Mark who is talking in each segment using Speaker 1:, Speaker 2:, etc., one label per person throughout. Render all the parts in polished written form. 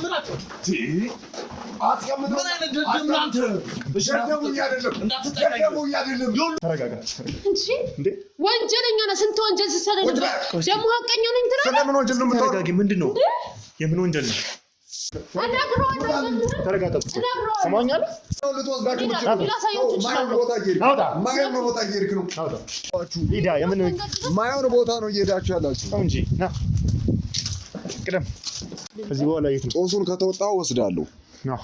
Speaker 1: ታምራት አስቀምጠው ምን አይነት ደም ናንተ ደሙ ያደለም ደሙ ያደለም
Speaker 2: ተረጋጋ
Speaker 3: እንዴ ወንጀለኛ ነህ ስንት ወንጀል ሲሰራ ደሞ ሀቀኛ ነኝ ትላለህ
Speaker 2: ስለምን ወንጀል ነው ተረጋጊ ምንድነው የምን ወንጀል ነው ተረጋጋ ሰማኛለህ
Speaker 1: ልትወስዳችሁ ማየውን ቦታ እየሄድክ ነው
Speaker 2: ሂዳ የምን
Speaker 1: ማየውን ቦታ ነው እየሄዳችሁ ያላችሁ
Speaker 2: እንጂ ና ቅደም ከዚህ በኋላ የት ነው
Speaker 1: ጦሱን ከተወጣው ወስዳለሁ
Speaker 2: ና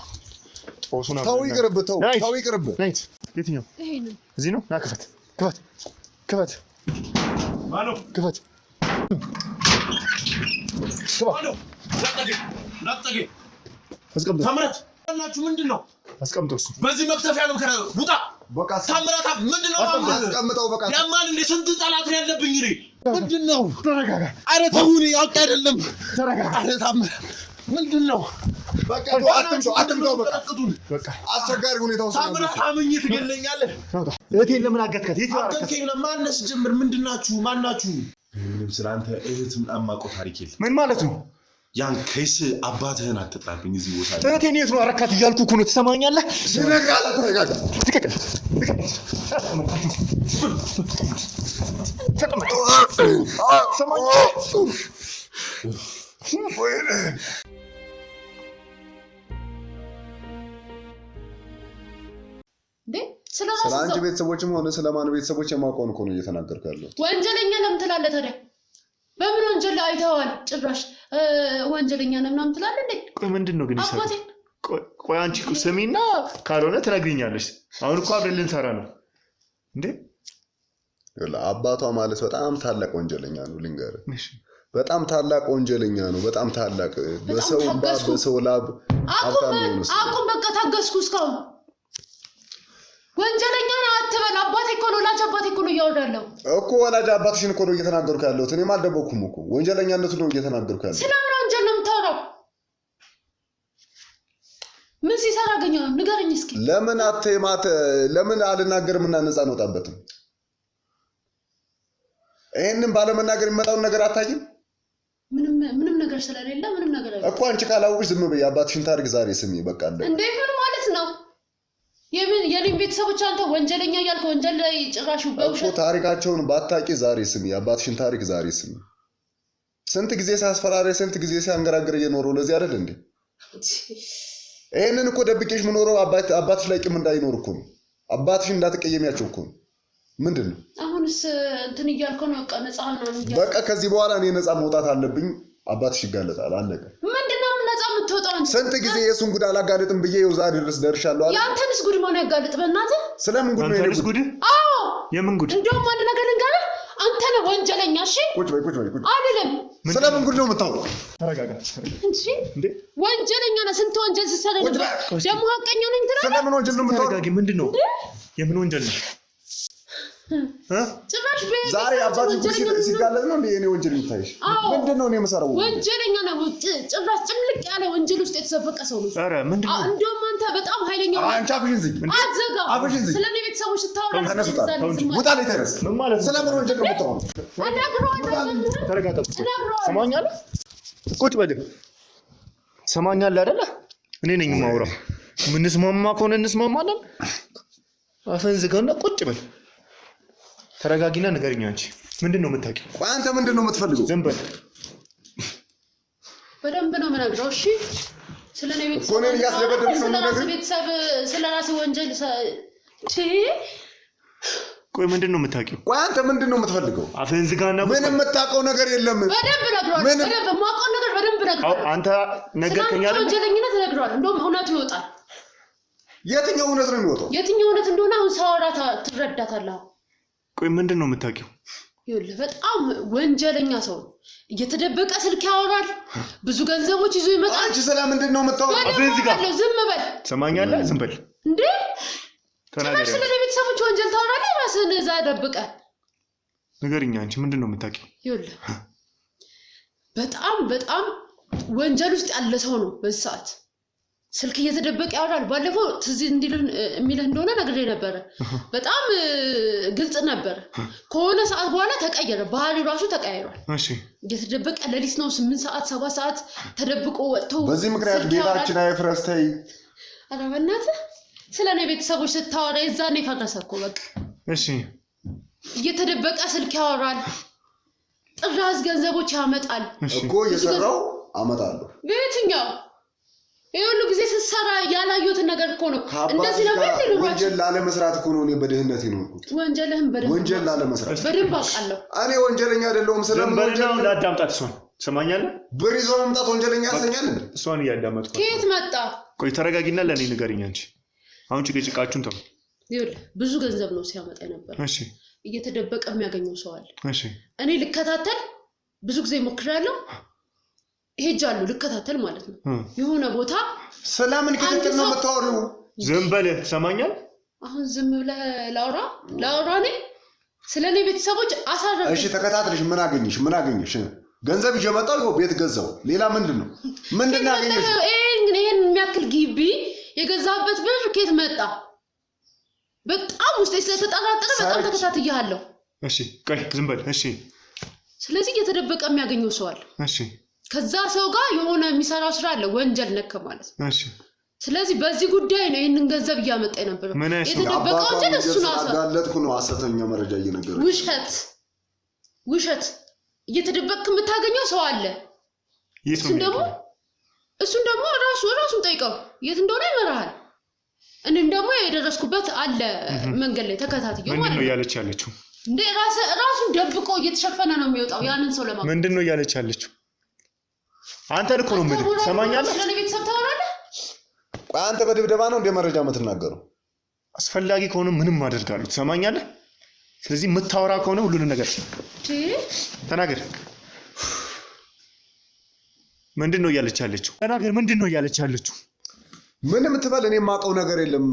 Speaker 2: ጦሱን
Speaker 1: ታው ይቅርብ ታው ይቅርብ
Speaker 2: ናይት የትኛው እዚህ ነው ና ክፈት
Speaker 1: ማሎ
Speaker 2: ክፈት
Speaker 1: ማሎ ላጠገ
Speaker 2: አስቀምጥ
Speaker 1: ታምራት እናችሁ ምንድነው
Speaker 2: አስቀምጦስ
Speaker 1: በዚህ መክተፊያ ነው ከራ ውጣ በቃ ታምራት ምንድነው አስቀምጠው በቃ ያማል እንደ ስንት ጠላት ነው ያለብኝ እኔ ምንድነው
Speaker 2: ተረጋጋ
Speaker 1: አረ ተውኒ አውቅ አይደለም
Speaker 2: ተረጋጋ
Speaker 1: አረ ታምራት ምንድነው በቃ አትምጣው በቃ አስቸጋሪ ሁኔታ ውስጥ ታምራት አመኝ ትገለኛለህ
Speaker 2: እህቴን ለምን አጋትካት የት
Speaker 1: አጋትከኝ ለማነስ ጀምር ምንድናችሁ ማናችሁ ምንም ስላንተ እህት ምናማቆ ታሪክ የለም
Speaker 2: ምን ማለት ነው
Speaker 1: ያን ከይስ አባትህን አትጥራብኝ እዚህ ቦታ
Speaker 2: እህቴን የት ነው አረካት እያልኩ እኮ ነው ትሰማኛለህ
Speaker 1: ተረጋጋ ስለአንቺ ቤተሰቦችም ሆነ ስለማን ቤተሰቦች የማውቀውን እኮ ነው እየተናገርኩ ያለው
Speaker 3: ወንጀለኛ ለምን ትላለህ ታዲያ በምን ወንጀል አይተዋል ጭራሽ ወንጀለኛ ነው ምናምን ትላለህ እንዴ
Speaker 2: ቆይ ምንድነው ግን ይሰራ ቆይ አንቺ ስሚና ካልሆነ ትነግሪኛለሽ አሁን እኮ አብረን ልንሰራ ነው እንዴ
Speaker 1: አባቷ ማለት በጣም ታላቅ ወንጀለኛ ነው ልንገርህ በጣም ታላቅ ወንጀለኛ ነው በጣም ታላቅ በሰው ላብ
Speaker 3: አቁም በቃ ታገስኩ እስካሁን ወንጀለኛ ነው አትበል አባቴ እኮ ነው ወላጅ አባቴ እኮ ነው ያወራለው እኮ
Speaker 1: ወላጅ አባትሽን እኮ ነው እየተናገርኩ ያለሁት እኔ ማልደበኩም እኮ ወንጀለኛነቱ ነው እየተናገርኩ ያለሁት
Speaker 3: ስለምን ወንጀል ነው የምታወራው ምን ሲሰራ አገኘው ንገረኝ እስኪ ለምን አልናገርምና ነፃ እንወጣበትም ይሄንን ባለመናገር የሚመጣውን ነገር አታይም ምንም ነገር ስለሌለ ምንም ነገር አይደለም
Speaker 1: እኮ አንቺ ካላወቅሽ ዝም በይ አባትሽን ታሪክ ዛሬ ስሚ በቃ አለ
Speaker 3: እንዴ ምን ማለት ነው የኔን ቤተሰቦች አንተ ወንጀለኛ ያልከ ወንጀል ላይ ጭራሹ በውሸት
Speaker 1: እኮ ታሪካቸውን ባታቂ ዛሬ ስሚ አባትሽን ታሪክ ዛሬ ስሚ ስንት ጊዜ ሳስፈራረ ስንት ጊዜ ሲያንገራግር እየኖረው ለዚህ አይደል እንዴ ይሄንን እኮ ደብቄሽ ምኖረው አባትሽ ላይ ቂም እንዳይኖር እኮ ነው አባትሽ እንዳትቀየሚያቸው እኮ ነው ምንድነው
Speaker 3: አሁንስ እንትን እያልከው ነው በቃ ነፃ ነው
Speaker 1: በቃ ከዚህ በኋላ እኔ ነፃ መውጣት አለብኝ አባትሽ ይጋለጣል አለቀ
Speaker 3: ምንድነው ነፃ የምትወጣው
Speaker 1: ስንት ጊዜ የሱን ጉድ አላጋለጥም ብዬ ይኸው ዛሬ ድረስ ደርሻለሁ አይደል
Speaker 3: ያንተንስ ጉድ ማን ያጋለጥ በእናትህ
Speaker 1: ስለምን ጉድ ነው
Speaker 2: ያንተንስ ጉድ
Speaker 3: አዎ
Speaker 2: የምን ጉድ
Speaker 3: እንደውም አንድ ነገር ልንገርህ አንተ ነህ ወንጀለኛ እሺ
Speaker 1: ቁጭ በይ
Speaker 3: አይደለም
Speaker 1: ስለምን ጉድ ነው የምታወራው
Speaker 2: ተረጋጋ
Speaker 3: እንዴ ወንጀለኛ ነህ ስንት ወንጀል ሲሰራ ደሞ ሀቀኛ ነኝ ትላለህ
Speaker 1: ስለምን ወንጀል ነው የምታወራው
Speaker 2: ተረጋጊ ምንድነው የምን ወንጀል ነው
Speaker 3: ጭራሽ
Speaker 1: ዛሬ አባትሽ ሲጋለጥ ነው እንዴ የኔ ወንጀል የሚታይሽ ምንድነው እኔ የምሰራው
Speaker 3: ወንጀለኛ ነው ጭራሽ ጭምልቅ ያለ ወንጀል ውስጥ የተሰፈቀ ሰው ነው
Speaker 2: ኧረ ምንድነው
Speaker 3: እንደውም አንተ በጣም ኃይለኛ
Speaker 1: አንቺ አፍሽን ዝግ
Speaker 3: አትዘጋ ስለኔ ቤተሰቦች ስታወራ
Speaker 1: ውጣ ላይ ተነስ
Speaker 2: ምን ማለት
Speaker 1: ስለምን ወንጀል ነው የምታወራው
Speaker 2: ተረጋጋ ሰማኛለህ ቁጭ በል ሰማኛለህ አይደለ እኔ ነኝ የማወራው ምንስማማ ከሆነ እንስማማለን አፈን ዝጋና ቁጭ በል ተረጋጊና ንገሪኝ አንቺ ምንድነው የምታውቂው
Speaker 1: ቆይ አንተ ምንድነው የምትፈልገው
Speaker 2: ዝም በል
Speaker 3: በደንብ ነው የምነግረው እሺ ስለኔ ቤተሰብ
Speaker 1: ኮኔን ያስደበደብሽ ነው ነገር
Speaker 3: ቤተሰብ ስለራስ ወንጀል
Speaker 2: ቆይ ምንድነው የምታውቂው
Speaker 1: ቆይ አንተ ምንድነው የምትፈልገው
Speaker 2: አፈን ዝጋና
Speaker 1: ምን የምታውቀው ነገር የለም
Speaker 3: በደንብ ነግረዋል በደንብ የማውቀው ነገር በደንብ ነግረዋል
Speaker 2: አንተ ነገርከኝ አይደል
Speaker 3: ወንጀለኝነት ነግረዋል እንደውም እውነቱ ይወጣል
Speaker 1: የትኛው እውነት ነው የሚወጣው
Speaker 3: የትኛው እውነት እንደሆነ አሁን ሳወራ ትረዳታለህ
Speaker 2: ቆይ ምንድነው የምታውቂው
Speaker 3: ይኸውልህ በጣም ወንጀለኛ ሰው እየተደበቀ ስልክ ያወራል ብዙ ገንዘቦች ይዞ ይመጣል
Speaker 1: አንቺ ስለምንድን ነው የምታወራው
Speaker 2: አፈን ዝጋ
Speaker 3: ዝም በል
Speaker 2: ሰማኛለህ ዝም በል
Speaker 3: እንዴ
Speaker 2: ተናገር
Speaker 3: ስለኔ ቤተሰቦች ወንጀል ታወራለህ ራስህን እዛ ደብቀህ
Speaker 2: ንገሪኝ አንቺ ምንድነው የምታውቂው
Speaker 3: ይኸውልህ በጣም ወንጀል ውስጥ ያለ ሰው ነው በዚህ ሰዓት ስልክ እየተደበቀ ያወራል። ባለፈው ትዝ እንዲልን የሚልህ እንደሆነ ነግሬ ነበረ። በጣም ግልጽ ነበር። ከሆነ ሰዓት በኋላ ተቀየረ፣ ባህሪው ራሱ ተቀያይሯል።
Speaker 2: እሺ
Speaker 3: እየተደበቀ ሌሊት ነው 8 ሰዓት 7 ሰዓት ተደብቆ ወጥተው
Speaker 1: በዚህ ምክንያት ቤታችን አይፍረስ። ተይ
Speaker 3: ኧረ በእናትህ ስለኔ ቤተሰቦች ስታወራ የዛኔ ፈረሰ እኮ በቃ።
Speaker 2: እሺ
Speaker 3: እየተደበቀ ስልክ ያወራል፣ ጥራዝ ገንዘቦች ያመጣል
Speaker 1: እኮ እየሰራው አመጣለሁ።
Speaker 3: በየትኛው ይሁሉ ጊዜ ስትሰራ ያላየሁትን ነገር እኮ ነው። እንደዚህ ነው በደል ነው።
Speaker 1: ወንጀል ላለመስራት እኮ ነው እኔ በድህነት የኖርኩት።
Speaker 3: ወንጀልህን
Speaker 1: ወንጀል ላለመስራት
Speaker 3: በደንብ አውቃለሁ።
Speaker 1: እኔ ወንጀለኛ አይደለሁም። ስለምን ወንጀል
Speaker 2: ነው? ላዳምጣት እሷን ትሰማኛለህ?
Speaker 1: ብር ይዞ መምጣት ወንጀለኛ ያሰኛል እንዴ?
Speaker 2: እሷን እያዳመጥኩ
Speaker 3: ከየት መጣ?
Speaker 2: ቆይ ተረጋጊና ለኔ ንገሪኝ አንቺ። አሁን ጭቅጭቃችሁን ተው።
Speaker 3: ይኸውልህ ብዙ ገንዘብ ነው ሲያመጣ ነበር።
Speaker 2: እሺ
Speaker 3: እየተደበቀ የሚያገኘው ሰው አለ።
Speaker 2: እሺ
Speaker 3: እኔ ልከታተል ብዙ ጊዜ ሞክራለሁ። ሄጃለሁ ልከታተል ማለት ነው። የሆነ ቦታ
Speaker 1: ሰላምን ክትትል ነው የምታወሪው?
Speaker 2: ዝም በል ትሰማኛለህ?
Speaker 3: አሁን ዝም ብለህ ላውራ ነኝ ስለኔ ቤተሰቦች አሳረፈ።
Speaker 1: እሺ ተከታተልሽ ምን አገኘሽ? ገንዘብ ይዤ መጣሁ፣ ቤት ገዛው። ሌላ ምንድነው አገኘሽ?
Speaker 3: ይሄን የሚያክል ግቢ የገዛበት ብር ከየት መጣ? በጣም ውስጤ ስለተጠራጠረ በጣም ተከታትያለሁ።
Speaker 2: እሺ ቆይ ዝም በል። እሺ
Speaker 3: ስለዚህ እየተደበቀ የሚያገኘው ሰው አለ።
Speaker 2: እሺ
Speaker 3: ከዛ ሰው ጋር የሆነ የሚሰራው ስራ አለ፣ ወንጀል ነክ ማለት ነው።
Speaker 2: እሺ
Speaker 3: ስለዚህ በዚህ ጉዳይ ነው ይሄንን ገንዘብ እያመጣ ነበር። የተደበቀው ወንጀል እሱ ነው።
Speaker 1: አጋለጥኩ ነው ሐሰተኛ መረጃ እየነገረኝ።
Speaker 3: ውሸት እየተደበቀ የምታገኘው ሰው አለ። እሱን ደግሞ ራሱን ጠይቀው የት እንደሆነ ይመራሃል። እኔም ደግሞ የደረስኩበት አለ መንገድ ላይ ተከታትየው ማለት ነው።
Speaker 2: ምንድነው ያለች ያለችው?
Speaker 3: እንዴ ራሱን ደብቆ እየተሸፈነ ነው የሚወጣው ያንን ሰው ለማግኘት።
Speaker 2: ምንድነው ያለች ያለችው? አንተ ልኮ ነው ምን ሰማኛለህ?
Speaker 3: ስለኔ ቤተሰብ ታወራለህ?
Speaker 1: ቆይ አንተ በድብደባ ነው እንደ መረጃ የምትናገረው?
Speaker 2: አስፈላጊ ከሆነ ምንም አደርጋለሁ። ትሰማኛለህ? ስለዚህ የምታወራ ከሆነ ሁሉንም ነገር ተናገር። ምንድነው ያለች ያለችው? ተናገር። ምንድነው ያለች ያለችው?
Speaker 1: ምንም ትበል፣ እኔ የማውቀው ነገር የለም።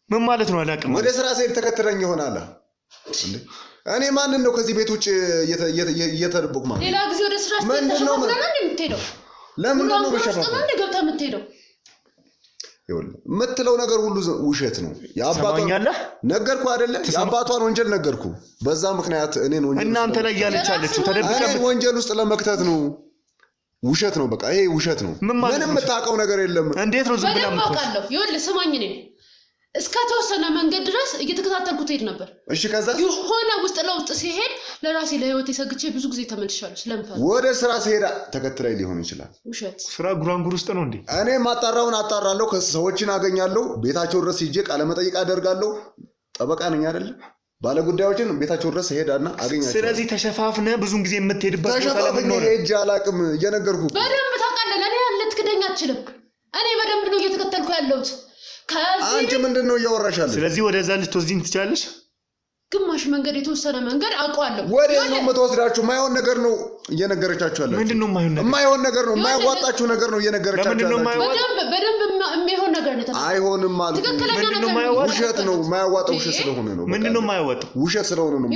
Speaker 2: ምን ማለት ነው? አላውቅም።
Speaker 1: ወደ ስራ ስሄድ ተከትለኝ ይሆናል። እኔ ማንን ነው ከዚህ ቤት ውጭ እየተደበቁ ማለት?
Speaker 3: ሌላ ጊዜ ወደ ስራ ስትሄድ ተሸፋፍነህ ነው የምትሄደው?
Speaker 1: ለምንድን ነው በሸፋፍ
Speaker 3: ነው ገብተህ የምትሄደው?
Speaker 1: የምትለው ነገር ሁሉ ውሸት ነው። የአባቷን ነገርኩህ አይደለ? የአባቷን ወንጀል ነገርኩህ። በዛ ምክንያት እኔን ወንጀል
Speaker 2: እናንተ ላይ ያለች አለችው ተደብቀህ
Speaker 1: እኔን ወንጀል ውስጥ ለመክተት ነው። ውሸት ነው። በቃ ይሄ ውሸት ነው። ምንም የምታውቀው ነገር የለም።
Speaker 2: እንዴት ነው ዝም ብለህ
Speaker 3: የምትወጣው? ይኸውልህ ስማኝ፣ እኔ እስከ ተወሰነ መንገድ ድረስ እየተከታተልኩት ሄድ ነበር።
Speaker 1: እሺ ከዛ
Speaker 3: የሆነ ውስጥ ለውስጥ ሲሄድ ለራሴ ለህይወቴ ሰግቼ ብዙ ጊዜ ተመልሻለሁ። ስለምፈራ
Speaker 1: ወደ ስራ ሲሄድ ተከትላይ ሊሆን ይችላል።
Speaker 3: ውሸት
Speaker 2: ስራ ጉራንጉር ውስጥ ነው እንዴ?
Speaker 1: እኔ ማጣራውን አጣራለሁ፣ ከሰዎችን አገኛለሁ፣ ቤታቸው ድረስ ሂጄ ቃለ መጠይቅ አደርጋለሁ። ጠበቃ ነኝ አይደል? ባለ ጉዳዮችን ቤታቸው ድረስ ሄዳና አገኛቸው።
Speaker 2: ስለዚህ ተሸፋፍነህ ብዙን ጊዜ የምትሄድበት ቦታ ለምን ነው?
Speaker 1: ሄጄ አላውቅም። እየነገርኩህ
Speaker 3: በደንብ ታውቃለህ። እኔ ልትክደኝ አትችልም። እኔ በደንብ ነው እየተከተልኩ ያለሁት።
Speaker 1: አንቺ ምንድነው እያወራሻለሽ?
Speaker 2: ስለዚህ ወደዛ ልትወስጂኝ ትችላለሽ?
Speaker 3: ግማሽ መንገድ የተወሰነ መንገድ አውቀዋለሁ።
Speaker 1: ወዴት ነው የምትወስዳችሁ? ማይሆን ነገር ነው እየነገረቻችሁ ያለችው።
Speaker 2: ምንድነው ማይሆን
Speaker 1: ነገር ነው? የማያዋጣችሁ ነገር ነው እየነገረቻችሁ ያለችው።
Speaker 3: በደንብ የሚሆን ነገር ነው።
Speaker 1: አይሆንም ማለት ነው። ውሸት ነው። የማያዋጣው ውሸት ስለሆነ ነው።
Speaker 2: ምንድነው የማያዋጣው?
Speaker 1: ውሸት ስለሆነ ነው።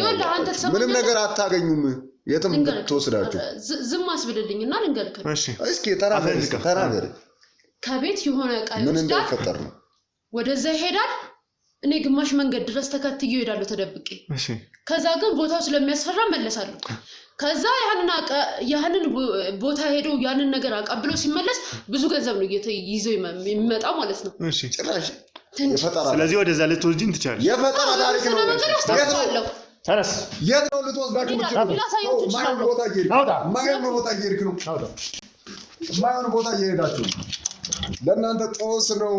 Speaker 1: ምንም ነገር አታገኙም። የትም ብትወስዳችሁ።
Speaker 3: ዝም አስብልልኝና ልንገርህ።
Speaker 2: እሺ
Speaker 1: እስኪ ተናገር።
Speaker 3: ከቤት የሆነ ዕቃ
Speaker 1: ምን እንዳይፈጠር ነው።
Speaker 3: ወደዛ ይሄዳል። እኔ ግማሽ መንገድ ድረስ ተከትዬ እሄዳለሁ ተደብቄ።
Speaker 2: እሺ
Speaker 3: ከዛ ግን ቦታው ስለሚያስፈራ መለሳለሁ። ከዛ ያንን ቦታ ሄዶ ያንን ነገር አቀብሎ ሲመለስ ብዙ ገንዘብ ነው ይዘው የሚመጣው ማለት ነው።
Speaker 2: እሺ
Speaker 1: ጭራሽ የፈጠራ።
Speaker 2: ስለዚህ ወደዛ ልትወስጂኝ ትችላለሽ።
Speaker 1: የፈጠራ ታሪክ ነው።
Speaker 2: ተነስ።
Speaker 1: የት ነው ልትወስዳችሁ የምትችለው? ማይሆን ቦታ እየሄድክ ነው። ማይሆን ቦታ እየሄዳችሁ ለእናንተ ጦስ ነው።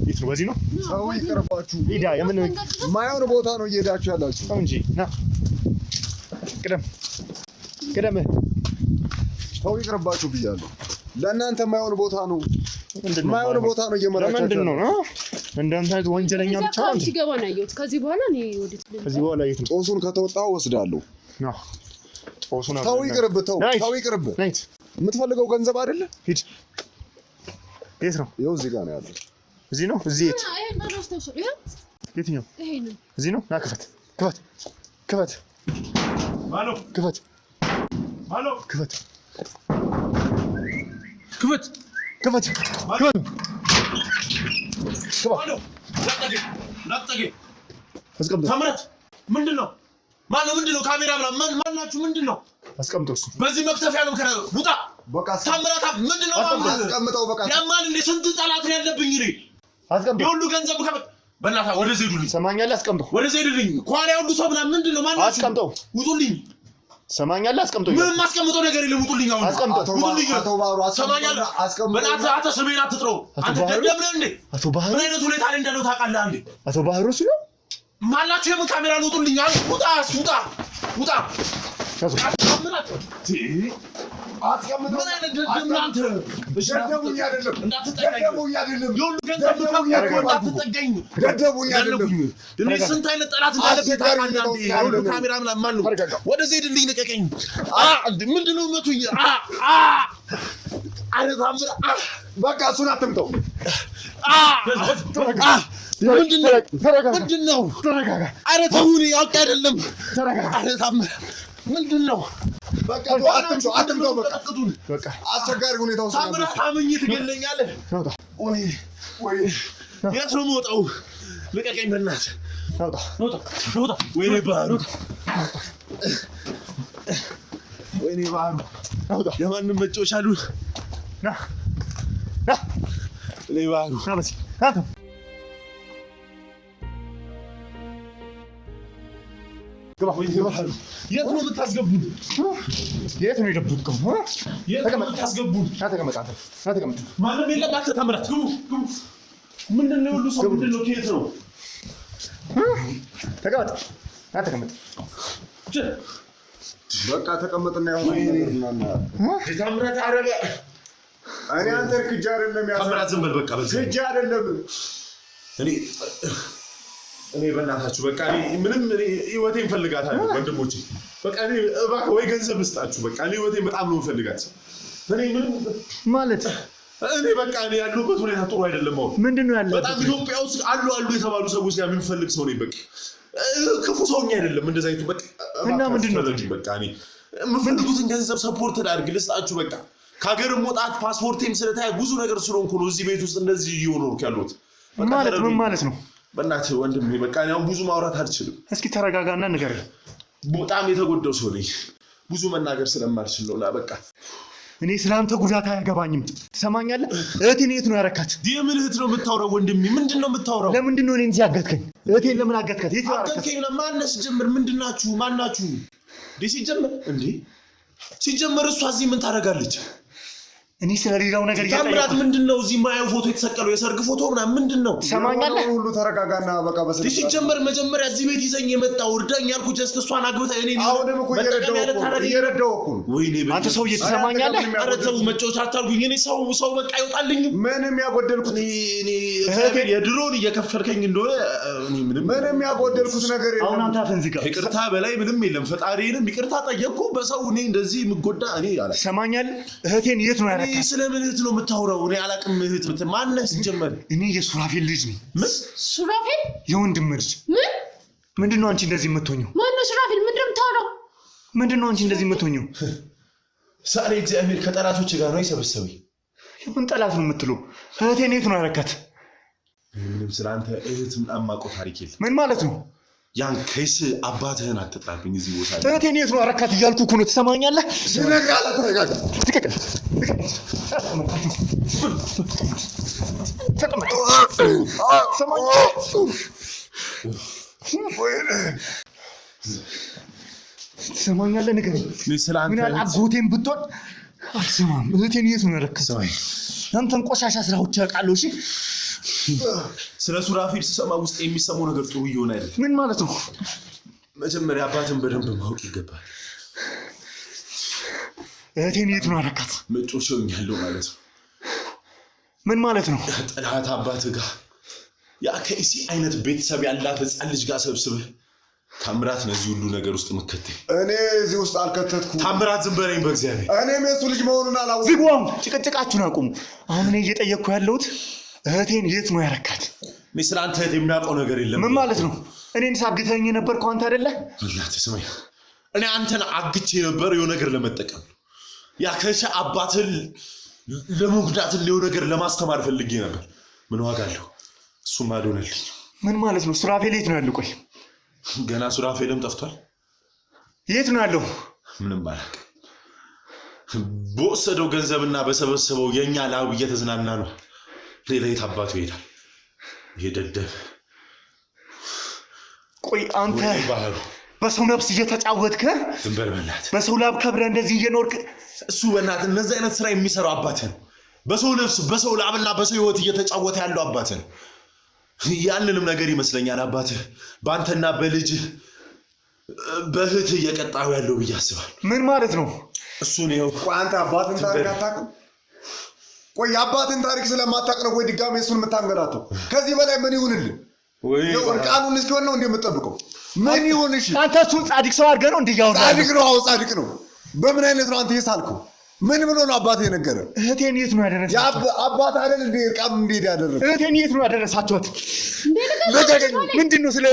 Speaker 2: የት ነው? በዚህ ነው።
Speaker 1: ሰው ይቀርባችሁ።
Speaker 2: ሂዳ የምን
Speaker 1: ማይሆን ቦታ ነው እየሄዳችሁ ያላችሁ።
Speaker 2: ሰው እንጂ ና ቅደም።
Speaker 1: ሰው ይቀርባችሁ ብያለሁ። ለእናንተ ማይሆን ቦታ ነው። ማይሆን ቦታ ነው እየመራችሁ።
Speaker 2: ምንድን ነው እንዳንተ አይነት ወንጀለኛ ብቻ ነው
Speaker 3: ሲገባ ነው ያየሁት። ከዚህ በኋላ እኔ ወዴት ልሄድ?
Speaker 2: ከዚህ በኋላ የት ነው?
Speaker 1: ጦሱን ከተወጣው ወስዳለሁ።
Speaker 2: ጦሱን
Speaker 1: ተው ይቅርብ። ተው ይቅርብ። የምትፈልገው ገንዘብ አይደለ? ሂድ።
Speaker 2: የት ነው?
Speaker 1: ይኸው እዚህ ጋር ነው ያለው።
Speaker 2: እዚህ ነው። እዚህ የት? የትኛው? እዚህ ነው። ና ክፈት። ማነው? ክፈት። አሎ
Speaker 1: ክፈት
Speaker 2: ክፈት
Speaker 1: ክፈት ክፈት
Speaker 2: አሎ ናጠጌ
Speaker 1: አስቀምጥ
Speaker 2: ታምራት ምንድነው ማነው ምንድነው ካሜራ ምናምን ማናችሁ ምንድነው
Speaker 1: አስቀምጠው እሱ
Speaker 2: በዚህ መክተፊያ ነው ከራ ውጣ
Speaker 1: በቃ
Speaker 2: ታምራት ምንድነው
Speaker 1: አስቀምጠው በቃ
Speaker 2: ያማል እንደ ስንት ጠላት ነው ያለብኝ እኔ
Speaker 1: አስቀምጠው
Speaker 2: የሁሉ ገንዘብ ከፈት በእናትህ ወደ ዘይዱልኝ
Speaker 1: ሰማኛለህ አስቀምጠው
Speaker 2: ወደ ዘይዱልኝ ኳላ ሁሉ ሰው ምናምን ምንድነው ማናችሁ
Speaker 1: አስቀምጠው
Speaker 2: ውጡልኝ
Speaker 1: ሰማኛለህ አስቀምጠው
Speaker 2: ምን ማስቀምጠው ነገር የለም ውጡልኝ አሁን
Speaker 1: አስቀምጠው
Speaker 2: ውጡልኝ
Speaker 1: አቶ ባህሩ
Speaker 2: ሰማኛለህ
Speaker 1: አስቀምጠው
Speaker 2: በእናትህ አተ ስሜን አትጥረው አንተ ደደብ ነህ እንዴ
Speaker 1: አቶ ባህሩ
Speaker 2: ምን አይነት ሁኔታ ላይ እንዳለው ታውቃለህ እንዴ
Speaker 1: አቶ ባህሩ ሲሉ
Speaker 2: ማላችሁ የምን ካሜራ ነው ውጡልኝ ውጣ ውጣ ታምራት
Speaker 1: አስቀምጠው
Speaker 2: ምን አይነት ደደብ ነህ አንተ
Speaker 1: ደደቡኝ አይደለም
Speaker 2: እንዳትጠጋኝ
Speaker 1: ደደቡኝ አይደለም
Speaker 2: የሁሉ ገንዘብ ምታውቀው እንዳትጠጋኝ
Speaker 1: ደደቡኝ አይደለም
Speaker 2: እኔ ስንት አይነት ጠላት እንዳለበት ታውቃለህ እንዴ የሁሉ ካሜራ ምናምን ማን ነው ወደ ዘይድልኝ ልቀቀኝ ምንድነው መቱኝ አረ ታምራት
Speaker 1: በቃ እሱን አትምጠው
Speaker 2: ምንድነው
Speaker 1: ተረጋጋ
Speaker 2: አረ ተውኔ አውቄ አይደለም
Speaker 1: ተረጋጋ
Speaker 2: አረ ታምራት ምንድነው
Speaker 1: በቃ አትምጠው በቃ አስቸጋሪ ሁኔታ ውስጥ
Speaker 2: ታምራት አመኝ ትገለኛለህ ወይ የት ነው የምወጣው ልቀቀኝ በእናትህ ናውጣ ወይኔ ባህሩ ናውጣ የማንም መጫወቻ አሉ ና ወይኔ ባህሩ የት ነው የምታስገቡን?
Speaker 1: የት ነው የደብቀው?
Speaker 2: የት ነው የምታስገቡን?
Speaker 1: ተቀመጥ።
Speaker 2: ማንም የለም። አንተ ታምራት ግቡ። ምንድን ነው ሁሉ ሰው ምንድን ነው? ከየት ነው?
Speaker 1: ተቀመጥ። በቃ ተቀመጥና
Speaker 2: ታምራት አረበ
Speaker 1: እኔ አንተ ክጃ አይደለም
Speaker 2: ታምራት ዝም በል በቃ
Speaker 1: ክጃ አይደለም
Speaker 2: እኔ በእናታችሁ በቃ ምንም ህይወቴን ፈልጋታለሁ ወንድሞቼ በቃ እኔ እባክህ ወይ ገንዘብ ልስጣችሁ በቃ እኔ ህይወቴን በጣም ነው ፈልጋት እኔ ምንም
Speaker 1: ማለት
Speaker 2: እኔ በቃ እኔ ያለሁበት ሁኔታ ጥሩ አይደለም አሁን
Speaker 1: ምንድነው ያለው
Speaker 2: በጣም ኢትዮጵያ ውስጥ አሉ የተባሉ ሰዎች ጋር የምንፈልግ ሰው ነኝ በቃ ክፉ ሰውኛ አይደለም እንደዛ አይቱ በቃ
Speaker 1: እና ምንድነው
Speaker 2: በቃ እኔ የምፈልጉትን ገንዘብ ሰፖርት ላድርግ ልስጣችሁ በቃ ከሀገር መውጣት ፓስፖርቴም ስለታየ ብዙ ነገር ስለሆንኩ ነው እዚህ ቤት ውስጥ እንደዚህ እየሆንኩ ያለሁት
Speaker 1: ማለት ምን ማለት ነው
Speaker 2: በእናትህ ወንድሜ በቃ እኔ አሁን ብዙ ማውራት አልችልም
Speaker 1: እስኪ ተረጋጋና ንገረኝ
Speaker 2: በጣም የተጎዳው ሰው ነኝ ብዙ መናገር ስለማልችል ነው በቃ
Speaker 1: እኔ ስላንተ ጉዳት አያገባኝም ትሰማኛለህ እህቴን የት ነው ያረካት
Speaker 2: የምን እህት ነው የምታወራው ወንድሜ ምንድነው የምታወራው
Speaker 1: ለምንድን ነው እኔን ያጋትከኝ እህቴን ለምን አጋትካት የት ያረካት
Speaker 2: አጋትከኝ ማነስ ጀምር ምንድናችሁ ማናችሁ ሲጀመር እሷ እዚህ ምን ታደርጋለች
Speaker 1: እኔ ስለሌላው ነገር
Speaker 2: ታምራት ምንድነው እዚህ ማየው ፎቶ የተሰቀለው የሰርግ ፎቶ ምናምን ምንድነው
Speaker 1: ሰማኛለህ
Speaker 4: ሁሉ ተረጋጋና በቃ በስልክ
Speaker 2: ሲጀመር መጀመሪያ እዚህ ቤት ይዘኝ የመጣው እርዳኝ ያልኩ ጀስት እሷን አግብታ እኔ
Speaker 4: አሁንም እኮ እየረዳው እኮ
Speaker 2: ወይኔ
Speaker 1: አንተ ሰው እየተሰማኛለህ
Speaker 2: ኧረ ተው መጫወቻ አታርጉኝ እኔ ሰው በቃ ይወጣልኝ
Speaker 4: ምንም ያጎደልኩት
Speaker 2: እኔ እግዚአብሔር የድሮን እየከፈልከኝ እንደሆነ እኔ
Speaker 4: ምንም ያጎደልኩት ነገር የለም
Speaker 1: አሁን አንተ አፈንዝጋ
Speaker 2: ይቅርታ በላይ ምንም የለም ፈጣሪንም ይቅርታ ጠየቅኩ በሰው እኔ እንደዚህ ምጎዳ እኔ አላ
Speaker 1: ሰማኛለህ እህቴን የት ነው ያረካት
Speaker 2: ስለምን እህት ነው የምታወራው እኔ አላቅም እህት ማነህ ሲጀመር
Speaker 1: እኔ የሱራፌል ልጅ ነኝ
Speaker 2: ምን
Speaker 3: ሱራፌል
Speaker 1: የወንድም ልጅ ምንድነው አንቺ እንደዚህ የምትሆኚው
Speaker 3: ማነው ሱራፌል ምንድነው የምታወራው
Speaker 1: ምንድነው አንቺ እንደዚህ የምትሆኚው
Speaker 2: ዛሬ እግዚአብሔር ከጠላቶች ጋር ነው የሰበሰበኝ
Speaker 1: የምን ጠላት ነው የምትለው እህቴን የት ነው ያረካት
Speaker 2: ምንም ስላንተ እህት ማማቆ ታሪክ የለም
Speaker 1: ምን ማለት ነው
Speaker 2: ያን ከይስ አባትህን አትጥራብኝ እዚህ ቦታ
Speaker 1: እህቴን የት ነው ያረካት እያልኩ እኮ ነው ትሰማኛለህ
Speaker 4: ተረጋጋ
Speaker 1: ትክክል ተቀመጥ ትሰማኛለህ ንገረኝ ምን ያህል አጎቴን ብትወድ አልሰማም እህቴን የት ነው ያረካት አንተን ቆሻሻ ስራዎች ያውቃለሁ እሺ
Speaker 2: ስለ ሱራፌል ስሰማ ውስጥ የሚሰማው ነገር ጥሩ እየሆነ አይደል
Speaker 1: ምን ማለት ነው
Speaker 2: መጀመሪያ አባትን በደንብ ማወቅ ይገባል
Speaker 1: እህቴን የት ነው ያረካት
Speaker 2: መጮሻኛለሁ ማለት ነው
Speaker 1: ምን ማለት ነው
Speaker 2: ጠላት አባት ጋር ያ ከእሲ አይነት ቤተሰብ ያላት ህፃን ልጅ ጋር ሰብስበህ ታምራት ነው እዚህ ሁሉ ነገር ውስጥ መከተል
Speaker 4: እኔ እዚህ ውስጥ አልከተትኩም
Speaker 2: ታምራት ዝም በለኝ በእግዚአብሔር
Speaker 4: እኔም የሱ ልጅ መሆኑን አላወቅኩም
Speaker 1: ዝግዋም ጭቅጭቃችሁን አቁሙ አሁን እኔ እየጠየቅኩ ያለሁት እህቴን የት ነው ያረካት
Speaker 2: እኔ ስላንተ እህት የሚያውቀው ነገር የለም
Speaker 1: ምን ማለት ነው እኔን ሳግተኝ የነበርከው አንተ አይደለ
Speaker 2: እናትህ ስማኝ እኔ አንተን አግቼ ነበር የሆነ ነገር ለመጠቀም ያ ከሻ አባትን ለመጉዳት የሆነ ነገር ለማስተማር ፈልጌ ነበር ምን ዋጋ አለው እሱም አልሆነልኝ
Speaker 5: ምን ማለት ነው ሱራፌል የት ነው ያለው ቆይ
Speaker 2: ገና ሱራፌልም ጠፍቷል
Speaker 5: የት ነው ያለው
Speaker 2: ምንም ባላቅ በወሰደው ገንዘብና በሰበሰበው የኛ ላብ እየተዝናና ነው ሌላ የት አባቱ ይሄዳል ይደደብ
Speaker 5: ቆይ አንተ በሰው ነፍስ እየተጫወትከ
Speaker 2: ዝምበር በላት
Speaker 5: በሰው ላብ ከብረ እንደዚህ እየኖርክ
Speaker 2: እሱ በእናት እነዚህ አይነት ስራ የሚሰራው አባትን በሰው ነፍስ በሰው ላብና በሰው ህይወት እየተጫወተ ያለው አባትን ያንንም ነገር ይመስለኛል አባት ባንተና በልጅ በህት እየቀጣው ያለው ብያስባል
Speaker 5: ምን ማለት ነው
Speaker 2: እሱ ነው
Speaker 1: ቆይ አንተ አባትን ታሪክ አታውቅም ቆይ አባትን ታሪክ ስለማታውቅ ነው ወይ ድጋሜ እሱን የምታንገላተው ከዚህ በላይ ምን ይሁንልህ ወይ ቃሉን እስኪሆን ነው እንደምትጠብቀው ምን ይሁን እሺ
Speaker 5: አንተ እሱን ጻድቅ ሰው አድርገህ ነው እንዲያወራ
Speaker 1: ጻድቅ ነው አው ጻድቅ ነው በምን አይነት ነው አንተ የሳልከው ምን ብሎ ነው አባቴ የነገረ
Speaker 5: እህቴን የት ነው ያደረሳችሁት
Speaker 1: አባት አይደል እንዴ ቃም እንዴት ያደረሰ
Speaker 5: እህቴን የት ነው ያደረሳችሁት ምንድነው ስለ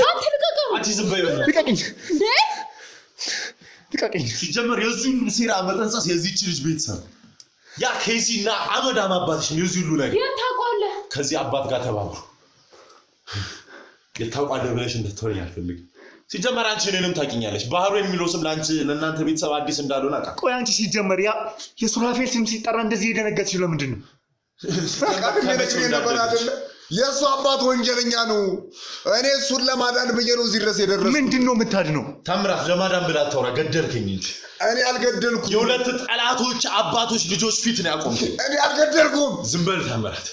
Speaker 2: አንቺ ዝም በይ
Speaker 5: ልቀቅኝ እንዴ ልቀቅኝ
Speaker 2: ሲጀመር የዚህ ሴራ መጠንጸስ የዚህች ልጅ ቤተሰብ ያ ከሲና አመዳም አባትሽ ነው የዚህ ሁሉ ነገር
Speaker 3: የታውቃለህ
Speaker 2: ከዚህ አባት ጋር ተባብሩ የታውቃለህ ብለሽ እንደተወኝ አልፈልግም ሲጀመር አንቺ እኔንም ታውቂኛለሽ ባህሩ የሚለው ስም ላንቺ ለእናንተ ቤተሰብ አዲስ እንዳልሆነ አውቃ
Speaker 5: ቆይ አንቺ ሲጀመር ያ የሱራፌል ስም ሲጠራ እንደዚህ የደነገጥሽ ለምንድን ነው
Speaker 1: የሱ አባት ወንጀለኛ ነው እኔ እሱን ለማዳን ብዬ ነው እዚህ ድረስ የደረስኩት
Speaker 5: ምንድነው የምታድነው
Speaker 2: ታምራት ለማዳን ብላ አታውራ ገደልከኝ እንጂ
Speaker 1: እኔ አልገደልኩም
Speaker 2: የሁለት ጠላቶች አባቶች ልጆች ፊት ነው ያቆምከኝ
Speaker 1: እኔ አልገደልኩም
Speaker 2: ዝም በል ታምራት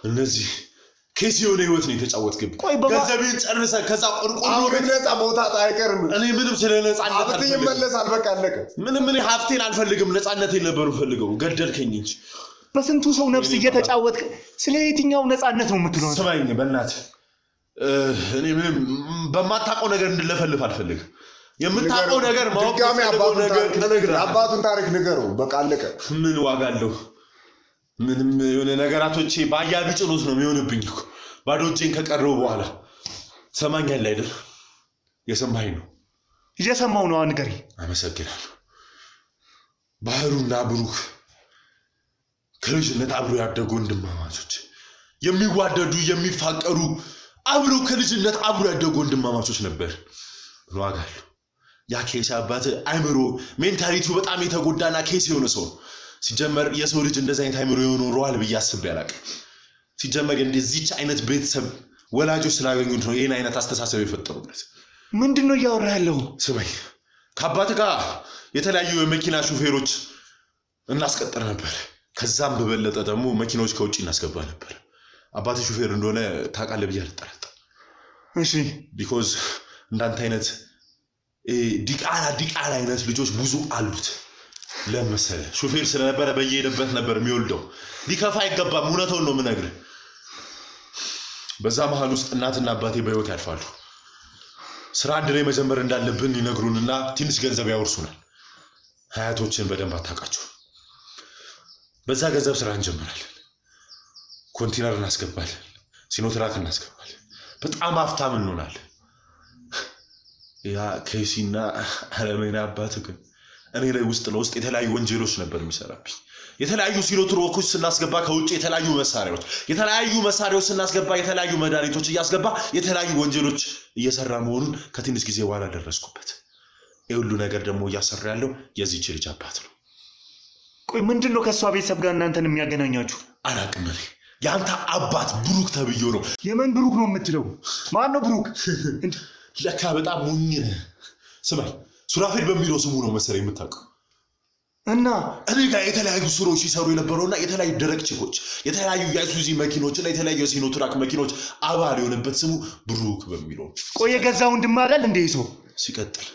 Speaker 2: እነዚህ ከሲ የሆነ ህይወት ነው የተጫወትክብ ገንዘቤን ጨርሰ ከዛ ቆርቆሮ
Speaker 1: ነፃ መውጣት አይቀርም
Speaker 2: እኔ ምንም ስለ ነፃነት
Speaker 1: አልፈልግም ይመለሳል በቃ አለቀ
Speaker 2: ምንም እኔ ሀብቴን አልፈልግም ነፃነቴን ነበር ፈልገው ገደልከኝ እንጂ
Speaker 5: በስንቱ ሰው ነፍስ እየተጫወትክ ስለ የትኛው ነፃነት ነው የምትለው
Speaker 2: ስማኝ በእናትህ እኔ ምንም በማታውቀው ነገር እንድለፈልፍ አልፈልግም የምታውቀው ነገር ማወቅ
Speaker 1: አባቱን ታሪክ ንገረው በቃ አለቀ
Speaker 2: ምን ዋጋ አለው ምንም የሆነ ነገራቶቼ ባያ ቢጭኑት ነው የሚሆንብኝ እኮ ባዶ እጄን ከቀረው በኋላ ሰማኛል አይደል የሰማኝ ነው
Speaker 5: እየሰማው ነው አንገሪ
Speaker 2: አመሰግናለሁ ባህሩና ብሩክ ከልጅነት አብሮ ያደጉ ወንድማማቾች የሚዋደዱ የሚፋቀሩ አብሮ ከልጅነት አብሮ ያደጉ ወንድማማቾች ነበር ዋጋሉ ያ ኬስ አባት አይምሮ ሜንታሊቲው በጣም የተጎዳና ኬስ የሆነ ሰው ሲጀመር የሰው ልጅ እንደዛ አይነት አይምሮ የሆነ ሮዋል በያስብ ያላቅ ሲጀመር እንደዚህች አይነት ቤተሰብ ወላጆች ስላገኙት ነው ይሄን አይነት አስተሳሰብ የፈጠሩበት
Speaker 5: ምንድነው ያወራ ያለው
Speaker 2: ስማይ ከአባት ጋር የተለያዩ የመኪና ሹፌሮች እናስቀጥር ነበር ከዛም በበለጠ ደግሞ መኪናዎች ከውጪ እናስገባ ነበር አባቴ ሹፌር እንደሆነ ታውቃለህ ብዬ አልጠራጠርም
Speaker 5: እሺ
Speaker 2: ቢኮዝ እንዳንተ አይነት ዲቃላ አይነት ልጆች ብዙ አሉት ለምሳሌ ሹፌር ስለነበረ በየሄደበት ነበር የሚወልደው ሊከፋ አይገባም እውነቱን ነው የምነግርህ በዛ መሃል ውስጥ እናትና አባቴ በህይወት ያልፋሉ ስራ አንድ ላይ መጀመር እንዳለብን ይነግሩንና ትንሽ ገንዘብ ያወርሱናል ሀያቶችን በደንብ አታውቃቸው በዛ ገንዘብ ስራ እንጀምራለን ኮንቲነር እናስገባለን ሲኖትራክ እናስገባለን በጣም ሀብታም እንሆናለን ያ ከሲና አለመና አባት ግን እኔ ላይ ውስጥ ለውስጥ የተለያዩ ወንጀሎች ነበር የሚሰራብኝ የተለያዩ ሲኖትራኮች ስናስገባ ከውጪ የተለያዩ መሳሪያዎች ስናስገባ የተለያዩ መድኃኒቶች እያስገባ የተለያዩ ወንጀሎች እየሰራ መሆኑን ከትንሽ ጊዜ በኋላ ደረስኩበት የሁሉ ነገር ደግሞ እያሰራ ያለው የዚህች ልጅ አባት ነው
Speaker 5: ቆይ ምንድነው ከሷ ቤተሰብ ጋር እናንተን የሚያገናኛችሁ
Speaker 2: አላቅም እኔ ያንተ አባት ብሩክ ተብዮ ነው
Speaker 5: የምን ብሩክ ነው የምትለው ማን ነው ብሩክ
Speaker 2: ለካ በጣም ሞኝ ስማይ ሱራፌል በሚለው ስሙ ነው መሰለኝ የምታውቀው
Speaker 5: እና
Speaker 2: እኔ ጋር የተለያዩ ስሮች ሲሰሩ የነበረውና የተለያዩ ደረቅ ቺኮች የተለያዩ የሱዚ መኪኖችና የተለያዩ ሲኖትራክ መኪኖች አባል የሆነበት ስሙ ብሩክ በሚለው
Speaker 5: ቆይ የገዛ ወንድም አይደል እንደ ይሶ
Speaker 2: ሲቀጥል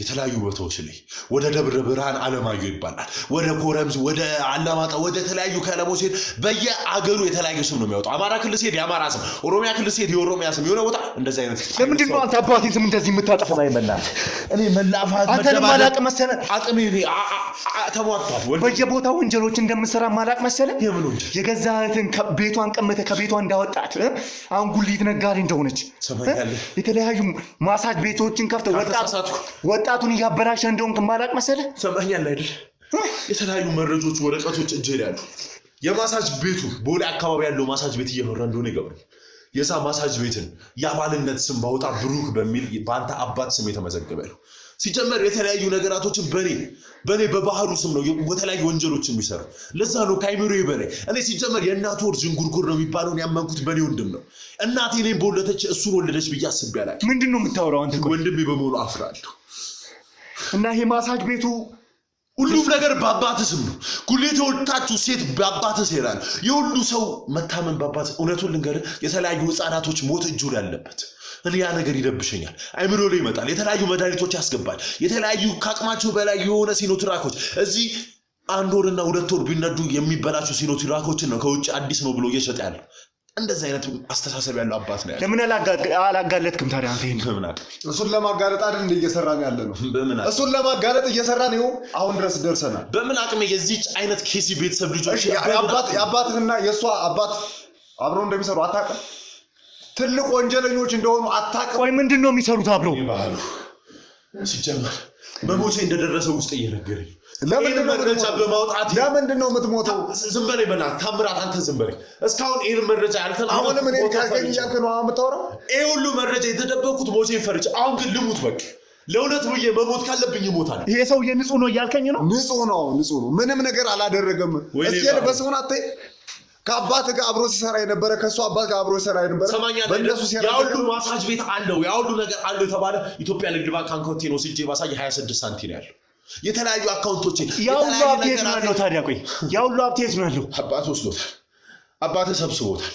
Speaker 2: የተለያዩ ቦታዎች ላይ ወደ ደብረ ብርሃን አለማዩ ይባላል ወደ ኮረምዝ ወደ አላማጣ ወደ ተለያዩ ከተሞች በየአገሩ የተለያዩ ስም ነው የሚያወጣው አማራ ክልል ሲሄድ የአማራ ስም ኦሮሚያ ክልል ሲሄድ የኦሮሚያ ስም የሆነ ቦታ እንደዛ አይነት
Speaker 5: ለምንድን ነው አንተ አባቴን ስም እንደዚህ የምታጠፋው
Speaker 2: አይመላል እኔ መላፋት
Speaker 5: አንተ ማላቅ መሰለ
Speaker 2: አቅሜ ተሟጧል
Speaker 5: በየቦታው ወንጀሎች እንደምሰራ ማላቅ መሰለ የገዛህትን ቤቷን ቀመተ ከቤቷ እንዳወጣት አሁን ጉሊት ነጋዴ እንደሆነች
Speaker 2: ሰማኛለህ
Speaker 5: የተለያዩ ማሳጅ ቤቶችን ከፍተው ወጣ ወጣቱን እያበላሸ እንደሆንክ ማላቅ መሰለህ?
Speaker 2: ሰማኛል አይደል? የተለያዩ መረጃዎች ወረቀቶች እጄ ላይ አሉ። የማሳጅ ቤቱ ቦሌ አካባቢ ያለው ማሳጅ ቤት እየመራ እንደሆነ ይገባል። የዛ ማሳጅ ቤትን የአባልነት ስም ባወጣ ብሩክ በሚል በአንተ አባት ስም የተመዘገበ ነው። ሲጀመር የተለያዩ ነገራቶችን በኔ በባህሩ ስም ነው የተለያዩ ወንጀሎችን የሚሰሩ። ለዛ ነው ከአይምሮዬ በላይ እኔ ሲጀመር የእናቱ ወር ዥንጉርጉር ነው የሚባለውን ያመንኩት በኔ ወንድም ነው። እናቴ እኔን በወለደች እሱን ወለደች ብዬ አስቤ አላውቅም።
Speaker 5: ምንድን ነው የምታወራው አንተ?
Speaker 2: ወንድሜ በመሆኑ አፍራለሁ።
Speaker 5: እና ይሄ ማሳጅ ቤቱ
Speaker 2: ሁሉም ነገር በአባትህ ስም ነው። ጉሌት የወጣችሁ ሴት በአባትህ ሴራ ነው። የሁሉ ሰው መታመን በአባትህ። እውነቱን ልንገርህ የተለያዩ ህፃናቶች ሞት እጁ ላይ ያለበት እኔ ያ ነገር ይደብሸኛል። አይምሮ ላይ ይመጣል። የተለያዩ መድኃኒቶች ያስገባል። የተለያዩ ከአቅማቸው በላይ የሆነ ሲኖትራኮች እዚህ 1 ወርና 2 ወር ቢነዱ የሚበላሹ ሲኖትራኮችን ነው ከውጭ አዲስ ነው ብሎ እየሸጠ ያለው። እንደዚህ አይነት አስተሳሰብ ያለው አባት ነው ያለው።
Speaker 5: ለምን አላጋለጥክም ታዲያ አንተ? ይሄን
Speaker 2: በምን አቅ
Speaker 1: እሱን ለማጋለጥ አይደል እንደ እየሰራን ያለ ነው። እሱን ለማጋለጥ እየሰራን ነው። አሁን ድረስ ደርሰናል።
Speaker 2: በምን አቅም የዚህች አይነት ኬሲ ቤተሰብ ልጆች
Speaker 1: የአባትህና የእሷ አባት አብረው እንደሚሰሩ አታውቅም? ትልቅ ወንጀለኞች እንደሆኑ አታውቅም?
Speaker 5: ቆይ ምንድን ነው የሚሰሩት አብረው?
Speaker 2: ሲጀመር መሞቼ እንደደረሰ ውስጥ እየነገረኝ
Speaker 1: ለምንድን ነው የምትሞተው?
Speaker 2: ዝም በለኝ በእናትህ ታምራት፣ አንተ ዝም በለኝ። እስካሁን ይህን መረጃ ያልተናገርኩት
Speaker 1: አሁንም እኔ ካልከኝ እያልክ ነው የምታወራው?
Speaker 2: ይሄ ሁሉ መረጃ የተደበቁት ሞቼን ፈርቼ፣ አሁን ግን ልሙት በቃ። ለእውነት ብዬ መሞት ካለብኝ ይሞታል።
Speaker 5: ይሄ ሰውዬ ንጹህ ነው እያልከኝ ነው?
Speaker 1: ንጹህ ነው። ምንም ነገር አላደረገም። እስኪ በስሙን አትይ። ከአባትህ ጋር አብሮ ሲሰራ የነበረ ከእሱ አባት ጋር አብሮ ሲሰራ የነበረ በእነሱ
Speaker 2: ያሁሉ ማሳጅ ቤት አለው ያሁሉ ነገር አለው የተባለ ኢትዮጵያ ንግድ ባንክ አካውንቴ ነው ስጄ ባሳይ 26 ሳንቲም ነው ያለው። የተለያዩ አካውንቶቼ
Speaker 5: ያሁሉ አፕዴት ነው ያለው። ታዲያ ቆይ ያሁሉ አፕዴት ነው ያለው?
Speaker 2: አባት ወስዶታል። አባት ሰብስቦታል።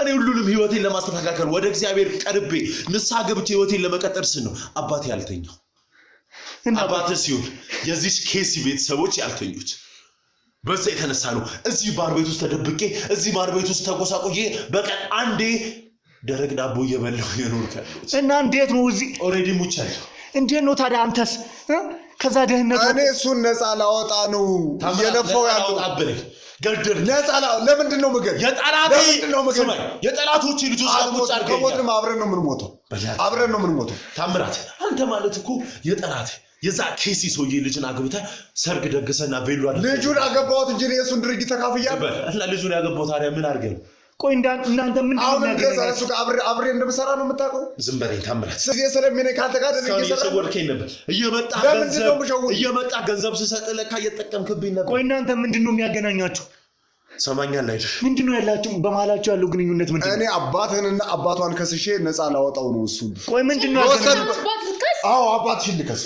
Speaker 2: እኔ ሁሉንም ህይወቴን ለማስተካከል ወደ እግዚአብሔር ቀርቤ ንስሐ ገብቼ ህይወቴን ለመቀጠል ስል ነው አባቴ ያልተኛው። አባቴ ሲሆን የዚህ ኬሲ ቤተሰቦች ያልተኙት በዛ የተነሳ ነው እዚህ ባር ቤት ውስጥ ተደብቄ እዚህ ባር ቤት ውስጥ ተቆሳቆዬ በቀን አንዴ ደረቅ ዳቦ እየበላሁ የኖርኩ ያለሁት።
Speaker 5: እና እንዴት ነው እዚህ
Speaker 2: ኦሬዲ ሙቻለሁ።
Speaker 5: እንዴት ነው ታዲያ አንተስ ከዛ ደህንነት?
Speaker 1: እኔ እሱን ነፃ ላወጣ ነው እየለፋው ያለው።
Speaker 2: አብረኝ ገደል
Speaker 1: ነፃ ለምንድን ነው ምግብ
Speaker 2: የጠላቶቼ ልጆች አቁጭ አድርገኝ።
Speaker 1: ከሞትንም አብረን ነው የምንሞተው።
Speaker 2: ታምራት አንተ ማለት እኮ የጠላት የዛ ኬሲ ሰውዬ ልጅን አግብተህ ሰርግ ደግሰና ቬሎ አድርገህ
Speaker 1: ልጁን አገባሁት እንጂ የእሱን ድርጊት ተካፍያለሁ።
Speaker 2: እና ልጁን ያገባሁት ታዲያ ምን አድርገህ ነው?
Speaker 5: ቆይ እናንተ ምን
Speaker 1: አሁን እንደዛ እሱ ጋር አብሬ እንደምሰራ ነው የምታውቀው?
Speaker 2: ዝም በለኝ ታምራት።
Speaker 1: ስለዚህ ስለሚነኝ ካንተ ጋር
Speaker 2: እየሰወርከኝ ነበር። እየመጣ ገንዘብ ስሰጥ ለካ እየተጠቀምክብኝ ነበር።
Speaker 5: ቆይ እናንተ ምንድን ነው የሚያገናኛችሁ?
Speaker 2: ሰማኛል አይደል?
Speaker 5: ምንድን ነው ያላችሁ በመሃላችሁ ያለው ግንኙነት ምንድን ነው?
Speaker 1: እኔ አባትህንና አባቷን ከስሼ ነፃ ላወጣው ነው እሱ።
Speaker 5: ቆይ ምንድን ነው ያገናኛችሁ?
Speaker 1: አዎ አባትሽን ልከስ።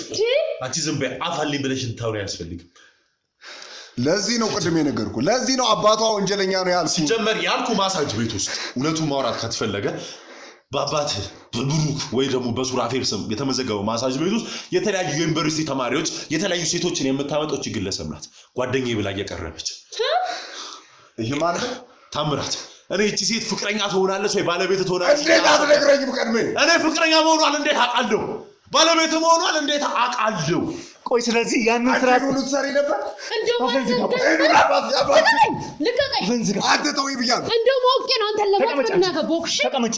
Speaker 2: አንቺ ዝም በይ አፋልኝ ብለሽ እንታውሪ አያስፈልግም።
Speaker 1: ለዚህ ነው ቅድም የነገርኩህ። ለዚህ ነው አባቷ ወንጀለኛ ነው ያልኩህ።
Speaker 2: ሲጀመር ያልኩህ ማሳጅ ቤት ውስጥ እውነቱን ማውራት ከተፈለገ በአባት በብሩክ ወይ ደግሞ በሱራፌል ስም የተመዘገበው ማሳጅ ቤት ውስጥ የተለያዩ የዩኒቨርሲቲ ተማሪዎች የተለያዩ ሴቶችን የምታመጣች ግለሰብ ናት። ጓደኛዬ ብላ እየቀረበች
Speaker 1: ይሄ ማለት
Speaker 2: ታምራት እኔ እቺ ሴት ፍቅረኛ ትሆናለች ወይ ባለቤት ትሆናለች?
Speaker 1: እንዴት አትነግረኝም ቀድሜ?
Speaker 2: እኔ ፍቅረኛ መሆኗን እንዴት አውቃለሁ? ባለቤት መሆኗን እንዴት አውቃለሁ?
Speaker 5: ቆይ ስለዚህ ያንን ስራ
Speaker 1: ሁሉ ትሰሪ ነበር?
Speaker 3: እንደው አንተ
Speaker 1: ተውይ ብያለሁ።
Speaker 3: እንደው ማውቄ ነው አንተን ለማጥመድ ነው ያገባሁሽ።
Speaker 5: ተቀመጪ።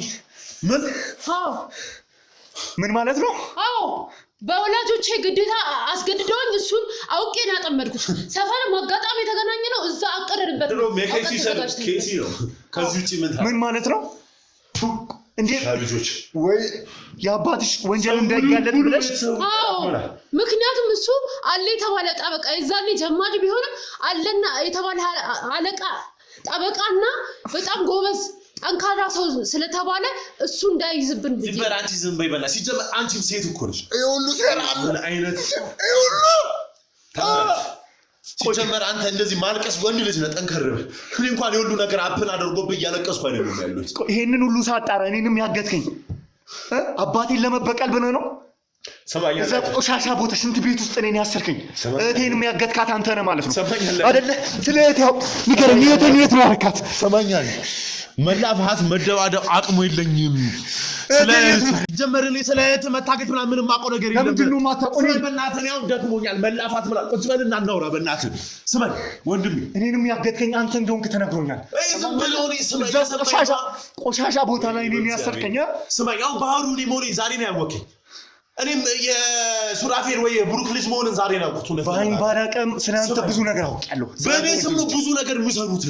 Speaker 2: ምን?
Speaker 3: አዎ
Speaker 5: ምን ማለት ነው?
Speaker 3: አዎ በወላጆቼ ግዴታ አስገድደውኝ እሱን አውቄ ነው ያጠመድኩት። ሰፈር ማጋጣሚ የተገናኘ ነው እዛ አቀረርበት ነው።
Speaker 2: ኬሲ ነው። ከዚህ ውጪ
Speaker 5: ምን ማለት ነው? እንዴ
Speaker 2: ልጆች
Speaker 1: ወይ
Speaker 5: የአባትሽ ወንጀል እንዳይጋለጥ ብለሽ?
Speaker 3: አዎ ምክንያቱም እሱ አለ የተባለ ጠበቃ የዛኔ ጀማሪ ቢሆንም አለና የተባለ አለቃ ጠበቃና በጣም ጎበዝ ጠንካራ ሰው ስለተባለ እሱ እንዳይዝብን ብዬ
Speaker 2: ዝም በል አንቺ ዝም በይ በላ። ሲጀመር አንቺም ሴት እኮ ነሽ።
Speaker 1: ይሄ ሁሉ ሴራ
Speaker 2: ምን አይነት ሲጀመር አንተ እንደዚህ ማልቀስ ወንድ ልጅ ነህ። ጠንከር በል። እኔ እንኳን የሁሉ ነገር አፕን አድርጎብኝ እያለቀስኩ አይደለም ያለሁት።
Speaker 5: ይሄንን ሁሉ ሳጣራ እኔንም ያገትከኝ አባቴን ለመበቀል ብለህ ነው?
Speaker 2: ሰማኛለህ?
Speaker 5: እዛ ቆሻሻ ቦታ ሽንት ቤት ውስጥ እኔን ያሰርከኝ እህቴንም ያገትካት አንተ ነህ ማለት ነው
Speaker 2: ሰማኛለህ
Speaker 5: አይደለ? ስለ እህቴ ንገረኝ። እህቴን የት ነው ያደረካት?
Speaker 2: ሰማኛለህ? መላፋት መደባደብ አቅሙ የለኝም። ስለ እህት መታገት ምንም የማውቀው ነገር የለም።
Speaker 5: ለምንድን ነው የማታውቀው?
Speaker 2: በእናትህ ያው ደክሞኛል። መላፋት ምናምን ቁጭ በልና እናውራ በእናትህ። ስማኝ ወንድሜ፣
Speaker 5: እኔንም ያገትከኝ አንተ እንደሆንክ ተነግሮኛል።
Speaker 2: ዝም ብለው
Speaker 5: ቆሻሻ ቦታ ላይ እኔን ያሰርከኝ።
Speaker 2: ስማኝ፣ ያው ባህሩ እኔ መሆኔን ዛሬ ነው ያወቀኝ። እኔም የሱራፌል ወይ ብሩክ ልጅ መሆንን ዛሬ ነው አውቁት ነው
Speaker 5: ባይን ባላቀም ስለአንተ ብዙ ነገር አውቃለሁ
Speaker 2: በእኔ ስም ነው ብዙ ነገር የሚሰሩት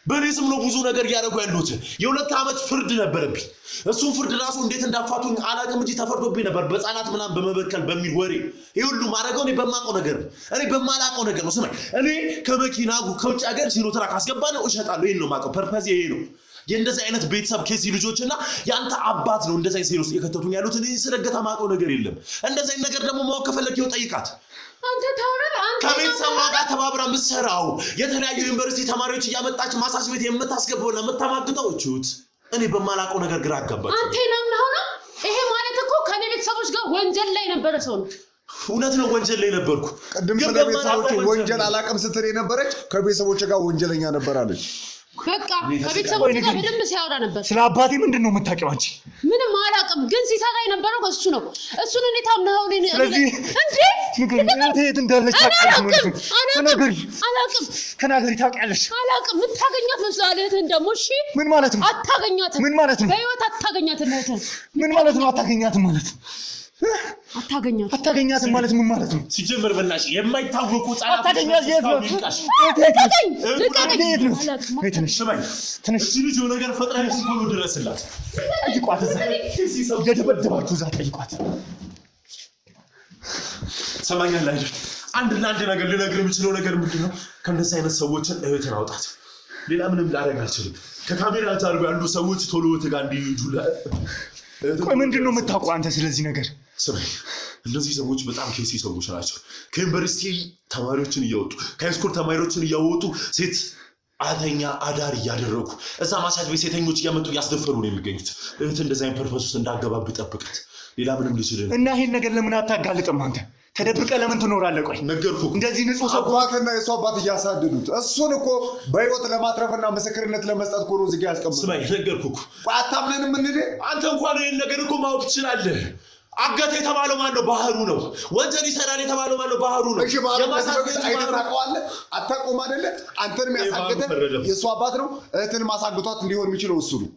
Speaker 2: በእኔ ስም ነው ብዙ ነገር ያደርጉ ያሉት የ2 ዓመት ፍርድ ነበረብኝ እሱን ፍርድ ራሱ እንዴት እንዳፋቱኝ አላቅም እንጂ ተፈርዶብኝ ነበር በጻናት ምናም በመበከል በሚል ወሬ ይሁሉ ማረጋው እኔ በማቀው ነገር እኔ በማላቀው ነገር ነው ስማኝ እኔ ከመኪና ከውጭ ሀገር ሲኖትራክ አስገባለሁ እሸጣለሁ ይሄን ነው ማቀው ፐርፐዝ ይሄ ነው የእንደዚህ አይነት ቤተሰብ ኬሲ ልጆችና ያንተ አባት ነው እንደዚህ ሴሎስ የከተቱኝ ያሉት እኔ ስለገታ ማቀው ነገር የለም እንደዚህ ነገር ደግሞ ማወቅ ከፈለክ ጠይቃት
Speaker 3: አንተ ታውራለህ አንተ
Speaker 2: ከቤተሰብ ጋር ተባብራ ምሰራው የተለያዩ ዩኒቨርሲቲ ተማሪዎች ያመጣች ማሳጅ ቤት የምታስገባውና የምታማግጠው እቹት እኔ በማላቀው ነገር ግራ አጋባች
Speaker 3: አንተ ለምን ሆነ ይሄ ማለት እኮ ከኔ ቤተሰቦች ጋር ወንጀል ላይ ነበር ሰው ነው
Speaker 2: እውነት ነው ወንጀል ላይ ነበርኩ
Speaker 1: ቅድም ስለቤተሰቦች ወንጀል አላቀም ስትል የነበረች ከቤተሰቦች ጋር ወንጀለኛ ነበራለች
Speaker 3: በቃ ከቤተሰቦች ጋር በደንብ ሲያወራ ነበር
Speaker 5: ስለ አባቴ ምንድነው የምታውቂው አንቺ
Speaker 3: ምንም አላውቅም ግን ሲሰራ የነበረው እሱ ነው እሱን እኔ ታምነው እኔ
Speaker 5: ስለዚህ እንዴ የት እንዳለች ታውቂያለሽ
Speaker 3: አላውቅም
Speaker 5: ተናገሪ ታውቂያለሽ
Speaker 3: አላውቅም የምታገኛት መስሏል እህትህን ደግሞ እሺ
Speaker 5: ምን ማለት ነው
Speaker 3: አታገኛትም
Speaker 5: ምን ማለት ነው
Speaker 3: በህይወት አታገኛትም እህትህን
Speaker 5: ምን ማለት ነው አታገኛትም ማለት
Speaker 3: አታገኛትም
Speaker 5: ማለት ምን ማለት ነው
Speaker 2: ሲጀምር በእናትሽ የማይታወቁ ጻናት
Speaker 5: አታገኛት የት ነው
Speaker 2: ትንሽ ልጅ ነገር ፈጥራለች ሲሆኑ ድረስላት
Speaker 5: ጠይቋት እየደበደባችሁ እዛ ጠይቋት
Speaker 2: ሰማኛል አይደል አንድ ለአንድ ነገር ልነግር የምችለው ነገር ምንድነው ከእንደዚህ አይነት ሰዎችን እህትን አውጣት ሌላ ምንም ላደርግ አልችልም ከካሜራ ጀርባ ያሉ ሰዎች ቶሎ ወተጋ እንዲይጁ
Speaker 5: ቆይ ምንድነው የምታውቀው አንተ ስለዚህ ነገር
Speaker 2: ሰማይ እነዚህ ሰዎች በጣም ኬሲ ሰዎች ናቸው ከዩኒቨርሲቲ ተማሪዎችን እያወጡ ከሃይስኩል ተማሪዎችን እያወጡ ሴት አተኛ አዳር ያደረጉ እዛ ማሳጅ ቤት ሴተኞች እያመጡ ያስደፈሩ ነው የሚገኙት እህት እንደዛ አይነት ፐርፐስ ውስጥ እንዳገባብ ጠብቀት ሌላ ምንም ልጅ
Speaker 5: እና ይሄን ነገር ለምን አታጋልጥም አንተ ተደብቀ ለምን ትኖራለህ ቆይ
Speaker 2: ነገርኩ
Speaker 5: እንደዚህ ንጹህ ሰው
Speaker 1: አባትና የሷ አባት እያሳደዱት እሱን እኮ በህይወት ለማትረፍና ምስክርነት ለመስጠት ኮሮ ዝግ ያስቀምጡ
Speaker 2: ስማይ ነገርኩ
Speaker 1: አታምነንም እንዴ
Speaker 2: አንተ እንኳን ይሄን ነገር እኮ ማወቅ ትችላለህ አገተ የተባለው ማን ነው ባህሩ ነው ወንጀል ይሰራል የተባለው ማን ነው ባህሩ ነው
Speaker 1: የማሳገት አይተታቀዋለ አታቆም አይደለ አንተንም ያሳገተ የሷ አባት ነው እህትን ማሳገቷት ሊሆን የሚችለው እሱ ነው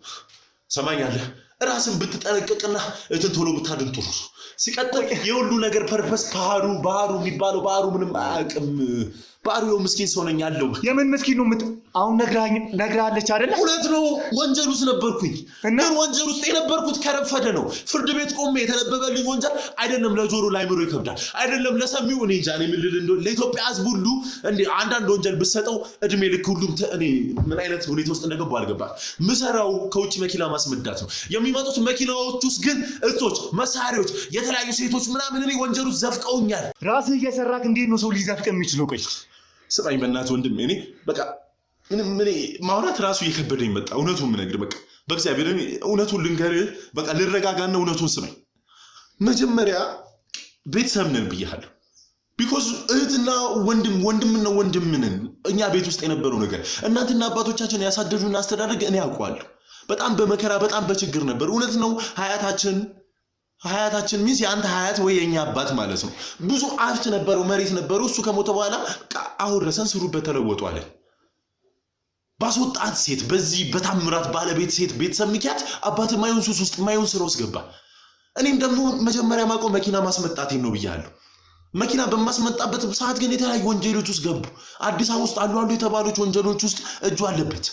Speaker 2: ሰማኛለህ ራስን ብትጠነቀቅና እህትን ቶሎ ብታድን ጥሩ ሲቀጥል የሁሉ ነገር ፐርፐስ ባህሩ የሚባለው ባህሩ ምንም አያውቅም ባህሩ ምስኪን ሰው ነኝ ያለው
Speaker 5: የምን ምስኪን ነው አሁን ነግራለች አይደለ
Speaker 2: እውነት ነው ወንጀል ውስጥ ነበርኩኝ ግን ወንጀል ውስጥ የነበርኩት ከረፈደ ነው ፍርድ ቤት ቆሜ የተነበበልኝ ወንጀል አይደለም ለጆሮ ላይምሮ ይከብዳል አይደለም ለሰሚው እኔ እንጃ እኔ ምልል እንደው ለኢትዮጵያ ህዝብ ሁሉ እንዴ አንዳንድ ወንጀል ብሰጠው እድሜ ልክ ሁሉም እኔ ምን አይነት ሁኔታ ውስጥ እንደገባው አልገባም ምሰራው ከውጭ መኪና ማስመዳት ነው የሚመጡት መኪናዎች ውስጥ ግን እርቶች መሳሪያዎች የተለያዩ ሴቶች ምናምን እኔ ወንጀል ውስጥ ዘፍቀውኛል
Speaker 5: ራስህ እየሰራክ እንዴት ነው ሰው ሊዘፍቅ የሚችለው ቆይ
Speaker 2: ስማኝ በእናትህ ወንድም እኔ በቃ ምንም ማውራት ራሱ እየከበደኝ መጣ እውነቱን ምነግር በቃ በእግዚአብሔር እኔ እውነቱን ልንገርህ በቃ ልረጋጋና እውነቱን ስማኝ መጀመሪያ ቤተሰብ ነን ብያለሁ ቢኮዝ እህትና ወንድምና ወንድምንን እኛ ቤት ውስጥ የነበረው ነገር እናንተና አባቶቻችን ያሳደዱና አስተዳደግ እኔ አውቀዋለሁ በጣም በመከራ በጣም በችግር ነበር እውነት ነው ሀያታችን ሚስ ያንተ ሀያት ወይ የኛ አባት ማለት ነው ብዙ አፍት ነበረው መሬት ነበረው እሱ ከሞተ በኋላ አውረሰን ስሩበት ተለወጡ አለ ባስወጣት ሴት በዚህ በታምራት ባለቤት ሴት ቤተሰብ ምክንያት አባት ማይሆን ሱስ ውስጥ ማይሆን ስራ ውስጥ ገባ እኔም ደግሞ መጀመሪያ ማቆም መኪና ማስመጣቴን ነው ብያለሁ መኪና በማስመጣበት ሰዓት ግን የተለያዩ ወንጀሎች ውስጥ ገቡ አዲስ አበባ ውስጥ አሉ የተባሉት ወንጀሎች ውስጥ እጁ አለበት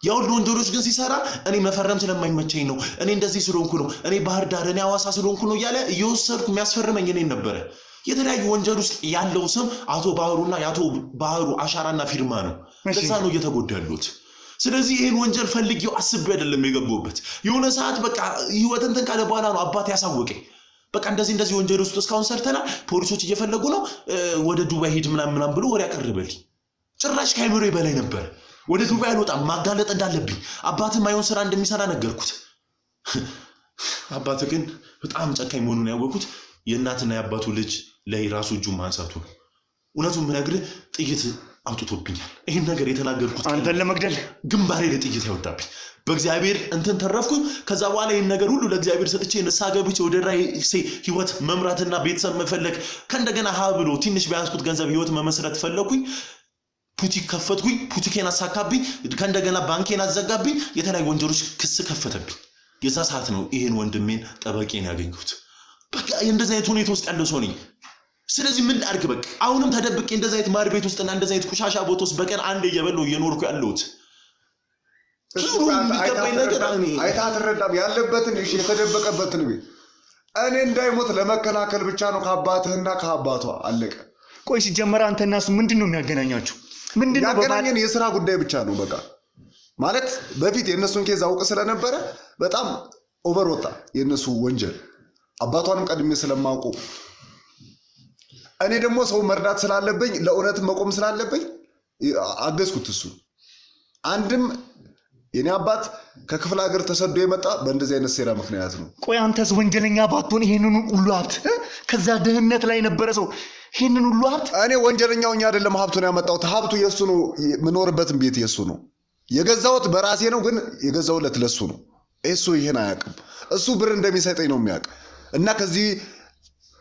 Speaker 2: ያው ወንጀሎች ግን ሲሰራ እኔ መፈረም ስለማይመቸኝ ነው እኔ እንደዚህ ስለሆንኩ ነው እኔ ባህር ዳር እኔ አዋሳ ስለሆንኩ ነው ያለ እየወሰድኩ የሚያስፈርመኝ እኔ ነበር የተለያዩ ወንጀል ውስጥ ያለው ስም አቶ ባህሩና ያቶ ባህሩ አሻራና ፊርማ ነው ለዛ ነው እየተጎዳሉት ስለዚህ ይሄን ወንጀል ፈልጊው አስቤ አይደለም የገባውበት የሆነ ሰዓት በቃ ህይወትን ተንካለ በኋላ ነው አባት ያሳወቀኝ በቃ እንደዚህ ወንጀል ውስጥ እስካሁን ሰርተና ፖሊሶች እየፈለጉ ነው ወደ ዱባይ ሄድ ምናምን ብሎ ወሬ ያቀርበልኝ ጭራሽ ካይምሮ በላይ ነበር ወደ ዱባይ አልወጣም ማጋለጥ እንዳለብኝ አባቴ ማይሆን ስራ እንደሚሰራ ነገርኩት አባቴ ግን በጣም ጨካኝ መሆኑን ያወቁት የእናትና የአባቱ ልጅ ላይ ራሱ እጁ ማንሳቱ እውነቱን ምነግር ጥይት አውጥቶብኛል ይሄን ነገር የተናገርኩት
Speaker 5: አንተን ለመግደል
Speaker 2: ግንባሬ ለጥይት ያወጣብኝ በእግዚአብሔር እንትን ተረፍኩ ከዛ በኋላ ይሄን ነገር ሁሉ ለእግዚአብሔር ሰጥቼ ንሳገብቼ ወደ ራሴ ህይወት መምራትና ቤተሰብ መፈለግ ከእንደገና ብሎ ትንሽ ቢያንስኩት ገንዘብ ህይወት መመስረት ፈለኩኝ ፑቲክ ከፈትኩኝ ፑቲኬን አሳካብኝ ከእንደገና ባንኬን አዘጋብኝ የተለያዩ ወንጀሎች ክስ ከፈተብኝ የዛ ሰዓት ነው ይሄን ወንድሜን ጠበቄን ያገኙት በቃ እንደዚህ አይነት ሁኔታ ውስጥ ያለው ሰው ነኝ። ስለዚህ ምን ላድርግ? በቃ አሁንም ተደብቄ እንደዚህ አይነት ማር ቤት ውስጥና እንደዚህ አይነት ቆሻሻ ቦታ ውስጥ በቀን አንዴ እየበላሁ እየኖርኩ ያለሁት
Speaker 1: አይታ አትረዳም ያለበትን የተደበቀበትን ቤት እኔ እንዳይሞት ለመከላከል ብቻ ነው ከአባትህና ከአባቷ አለቀ።
Speaker 5: ቆይ ሲጀመር አንተና እሱ ምንድነው የሚያገናኛችሁ? ምንድነው
Speaker 1: ያገናኘን? የሥራ ጉዳይ ብቻ ነው በቃ ማለት በፊት የነሱን ኬዝ አውቅ ስለነበረ በጣም ኦቨር ወጣ የነሱ ወንጀል። አባቷንም ቀድሜ ስለማውቁ እኔ ደግሞ ሰው መርዳት ስላለብኝ ለእውነት መቆም ስላለብኝ አገዝኩት። እሱ አንድም የኔ አባት ከክፍለ ሀገር ተሰዶ የመጣ በእንደዚህ አይነት ሴራ ምክንያት ነው።
Speaker 5: ቆይ አንተስ ወንጀለኛ ባትሆን ይሄንን ሁሉ ሀብት ከዛ ድህነት ላይ የነበረ ሰው ይሄንን ሁሉ ሀብት
Speaker 1: እኔ ወንጀለኛው እኛ አይደለም ሀብቱን ያመጣሁት። ሀብቱ የሱ ነው። የምኖርበትን ቤት የሱ ነው። የገዛሁት በራሴ ነው፣ ግን የገዛሁለት ለሱ ነው። እሱ ይሄን አያውቅም። እሱ ብር እንደሚሰጠኝ ነው የሚያውቅ እና ከዚህ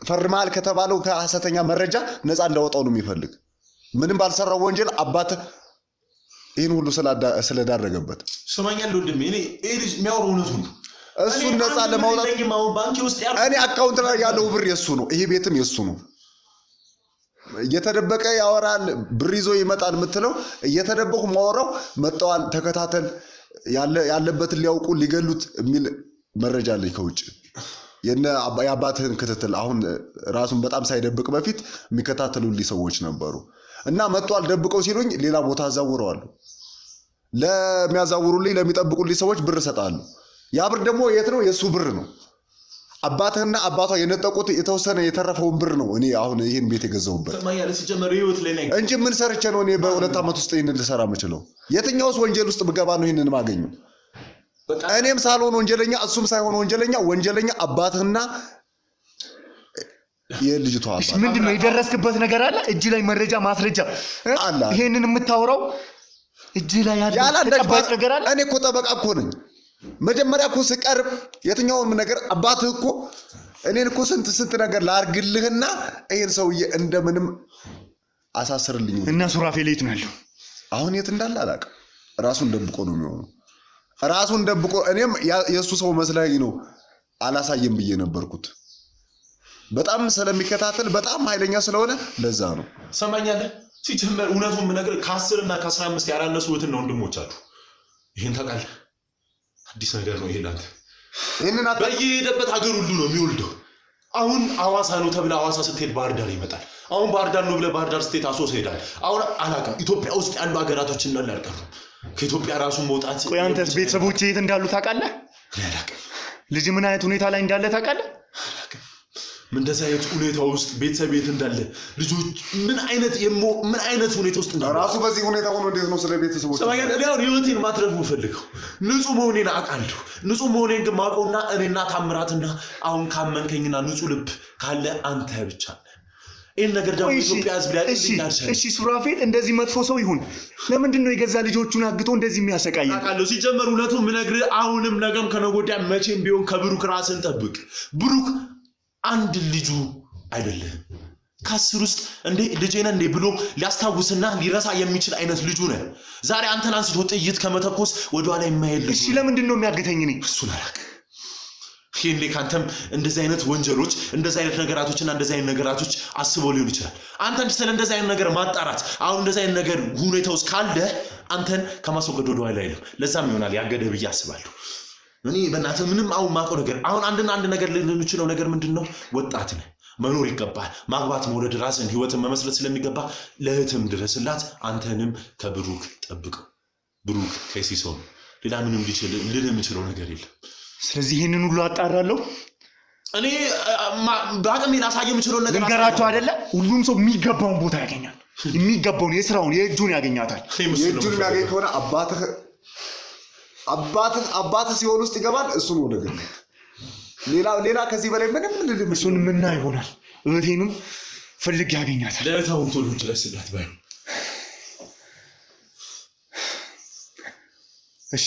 Speaker 1: ፈርማል ከተባለው ከሐሰተኛ መረጃ ነፃ እንዳወጣው ነው የሚፈልግ። ምንም ባልሰራው ወንጀል አባት ይሄን ሁሉ ስለዳረገበት
Speaker 2: ሰማኛለሁ። ወንድሜ እኔ ልጅ የሚያወራው እውነቱን ነው።
Speaker 1: እሱን ነፃ ለማውጣት እኔ አካውንት ላይ ያለው ብር የሱ ነው። ይሄ ቤትም የሱ ነው። እየተደበቀ ያወራል፣ ብር ይዞ ይመጣል የምትለው እየተደበቁ ማወራው መጣዋል፣ ተከታተል፣ ያለበትን ሊያውቁ ሊገሉት የሚል መረጃ አለኝ ከውጭ የአባትህን ክትትል። አሁን ራሱን በጣም ሳይደብቅ በፊት የሚከታተሉልኝ ሰዎች ነበሩ እና መጥቷል ደብቀው ሲሉኝ ሌላ ቦታ አዛውረዋለሁ። ለሚያዛውሩልኝ ለሚጠብቁልኝ ሰዎች ብር እሰጣለሁ። ያ ብር ደግሞ የት ነው? የሱ ብር ነው። አባትህና አባቷ የነጠቁት የተወሰነ የተረፈውን ብር ነው እኔ አሁን ይሄን ቤት የገዛሁበት እንጂ ምን ሰርቼ ነው እኔ በ2 ዓመት ውስጥ ይሄንን ልሰራ የምችለው? የትኛውስ ወንጀል ውስጥ ብገባ ነው ይሄንን ማገኘው? እኔም ሳልሆን ወንጀለኛ እሱም ሳይሆን ወንጀለኛ አባትህና የልጅቷ አባት።
Speaker 5: ምንድነው የደረስክበት ነገር አለ? እጅ ላይ መረጃ ማስረጃ
Speaker 1: አለ?
Speaker 5: ይሄንን የምታወራው እጅ ላይ ያለ ተጨባጭ ነገር አለ?
Speaker 1: እኔ እኮ ጠበቃ እኮ ነኝ። መጀመሪያ እኮ ስቀርብ የትኛውም ነገር አባትህ እኮ እኔን እኮ ስንት ነገር ላርግልህና ይሄን ሰውዬ እንደምንም አሳስርልኝ
Speaker 5: እና ሱራፌል የት ነው ያለው?
Speaker 1: አሁን የት እንዳለ አላውቅም። ራሱን ደብቆ ነው የሚሆነው። ራሱን ደብቆ እኔም የሱ ሰው መስለኝ ነው አላሳየም ብዬ ነበርኩት። በጣም ስለሚከታተል በጣም ኃይለኛ ስለሆነ ለዛ ነው።
Speaker 2: ሰማኛለህ? ሲጀመር እውነቱን ምነግርህ ከ10 እና ከ15 ያላነሱ እህትና ወንድሞች አሉ። ይሄን ታውቃለህ? አዲስ ነገር ነው ይሄ ላንተ።
Speaker 1: ይሄንን
Speaker 2: በየሄደበት ሀገር ሁሉ ነው የሚወልደው። አሁን ሐዋሳ ነው ተብለህ ሐዋሳ ስትሄድ ባህር ዳር ይመጣል። አሁን ባህር ዳር ነው ብለህ ባህር ዳር ስትሄድ አሶሳ ይሄዳል። አሁን አላውቅም ኢትዮጵያ ውስጥ ያሉ ሀገራቶች እንዳለ አልቀሩም። ከኢትዮጵያ ራሱን መውጣት።
Speaker 5: ቆይ አንተስ ቤተሰቦች የት እንዳሉ ታውቃለህ?
Speaker 2: አላውቅም።
Speaker 5: ልጅ ምን አይነት ሁኔታ ላይ እንዳለ ታውቃለህ?
Speaker 2: አላውቅም። ምን እንደዛ አይነት ሁኔታ ውስጥ ቤተሰብ የት እንዳለ ልጆች ምን አይነት ሁኔታ ውስጥ እንዳለ
Speaker 1: ራሱ በዚህ ሁኔታ ሆኖ እንዴት ነው ስለ ቤተሰቦች
Speaker 2: ሰማያት? እኔ አሁን ህይወቴን ማትረፍ የምፈልገው ንጹህ መሆኔን አውቃለሁ። ንጹህ መሆኔን ግን ማውቀውና እኔና ታምራትና አሁን ካመንከኝና ንጹህ ልብ ካለ አንተ ብቻ ነህ። ይሄን ነገር ደግሞ ኢትዮጵያ ህዝብ ላይ
Speaker 5: እሺ ሱራፌል እንደዚህ መጥፎ ሰው ይሁን ለምንድን ነው የገዛ ልጆቹን አግቶ እንደዚህ የሚያሰቃየው?
Speaker 2: አውቃለሁ። ሲጀመር እውነቱን ምነግርህ አሁንም ነገም ከነገ ወዲያ መቼም ቢሆን ከብሩክ ራስን ጠብቅ። ብሩክ አንድ ልጁ አይደለም ከ10 ውስጥ እንዴ ልጄ ነህ እንዴ ብሎ ሊያስታውስና ሊረሳ የሚችል አይነት ልጁ ነህ። ዛሬ አንተን አንስቶ ጥይት ከመተኮስ ወደ ኋላ የማይል ልጅ።
Speaker 5: እሺ ለምንድን ነው የሚያገተኝ? እኔ
Speaker 2: እሱን አላውቅም። ይሄን ካንተም እንደዚህ አይነት ወንጀሎች እንደዚህ አይነት ነገራቶችና እንደዚህ አይነት ነገራቶች አስበው ሊሆን ይችላል። አንተን ስለ እንደዚህ አይነት ነገር ማጣራት አሁን እንደዚህ አይነት ነገር ሁኔታው ካለ አንተን ከማስወገድ ወደ ኋላ አይልም። ለዛም ይሆናል ያገደ ብዬ አስባለሁ። እኔ በእናትህ ምንም አሁን ማውቀው ነገር አሁን አንድ ነገር ልንችለው ነገር ምንድነው? ወጣት ነህ፣ መኖር ይገባል። ማግባት መውለድ ራስን ህይወትን መመስረት ስለሚገባ ለእህትም ድረስላት፣ አንተንም ከብሩክ ጠብቀው። ብሩክ ከሲሶ ሌላ ምንም ልል የምችለው ነገር የለም።
Speaker 5: ስለዚህ ይሄንን ሁሉ አጣራለሁ።
Speaker 2: እኔ በአቅሜ ላሳየ የምችለው ነገር
Speaker 5: ልንገራቸው አይደለ? ሁሉም ሰው የሚገባውን ቦታ ያገኛል። የሚገባውን የስራውን የእጁን ያገኛታል።
Speaker 1: የእጁን የሚያገኝ ከሆነ አባትህ ሲሆን ውስጥ ይገባል። እሱን ወደ ግን ሌላ ከዚህ በላይ ምንም ልልም
Speaker 5: እሱን ምና ይሆናል። እህቴንም ፈልግ ያገኛታል።
Speaker 2: ለእህታውን ቶሎ ድረስላት ባይ።
Speaker 5: እሺ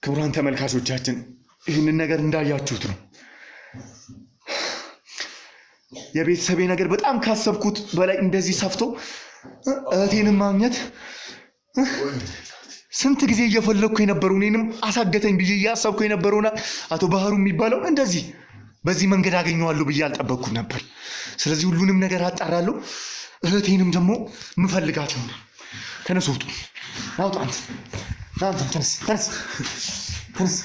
Speaker 5: ክቡራን ተመልካቾቻችን ይህንን ነገር እንዳያችሁት ነው። የቤተሰቤ ነገር በጣም ካሰብኩት በላይ እንደዚህ ሰፍቶ እህቴንም ማግኘት ስንት ጊዜ እየፈለኩ የነበረው እኔንም አሳገተኝ ብዬ እያሰብኩ የነበረውና አቶ ባህሩ የሚባለው እንደዚህ በዚህ መንገድ አገኘዋለሁ ብዬ አልጠበቅኩም ነበር። ስለዚህ ሁሉንም ነገር አጣራለሁ። እህቴንም ደግሞ ምፈልጋት ይሆናል። ተነሱ፣ ውጡ፣ ናውጡ። አንተ ተነስ።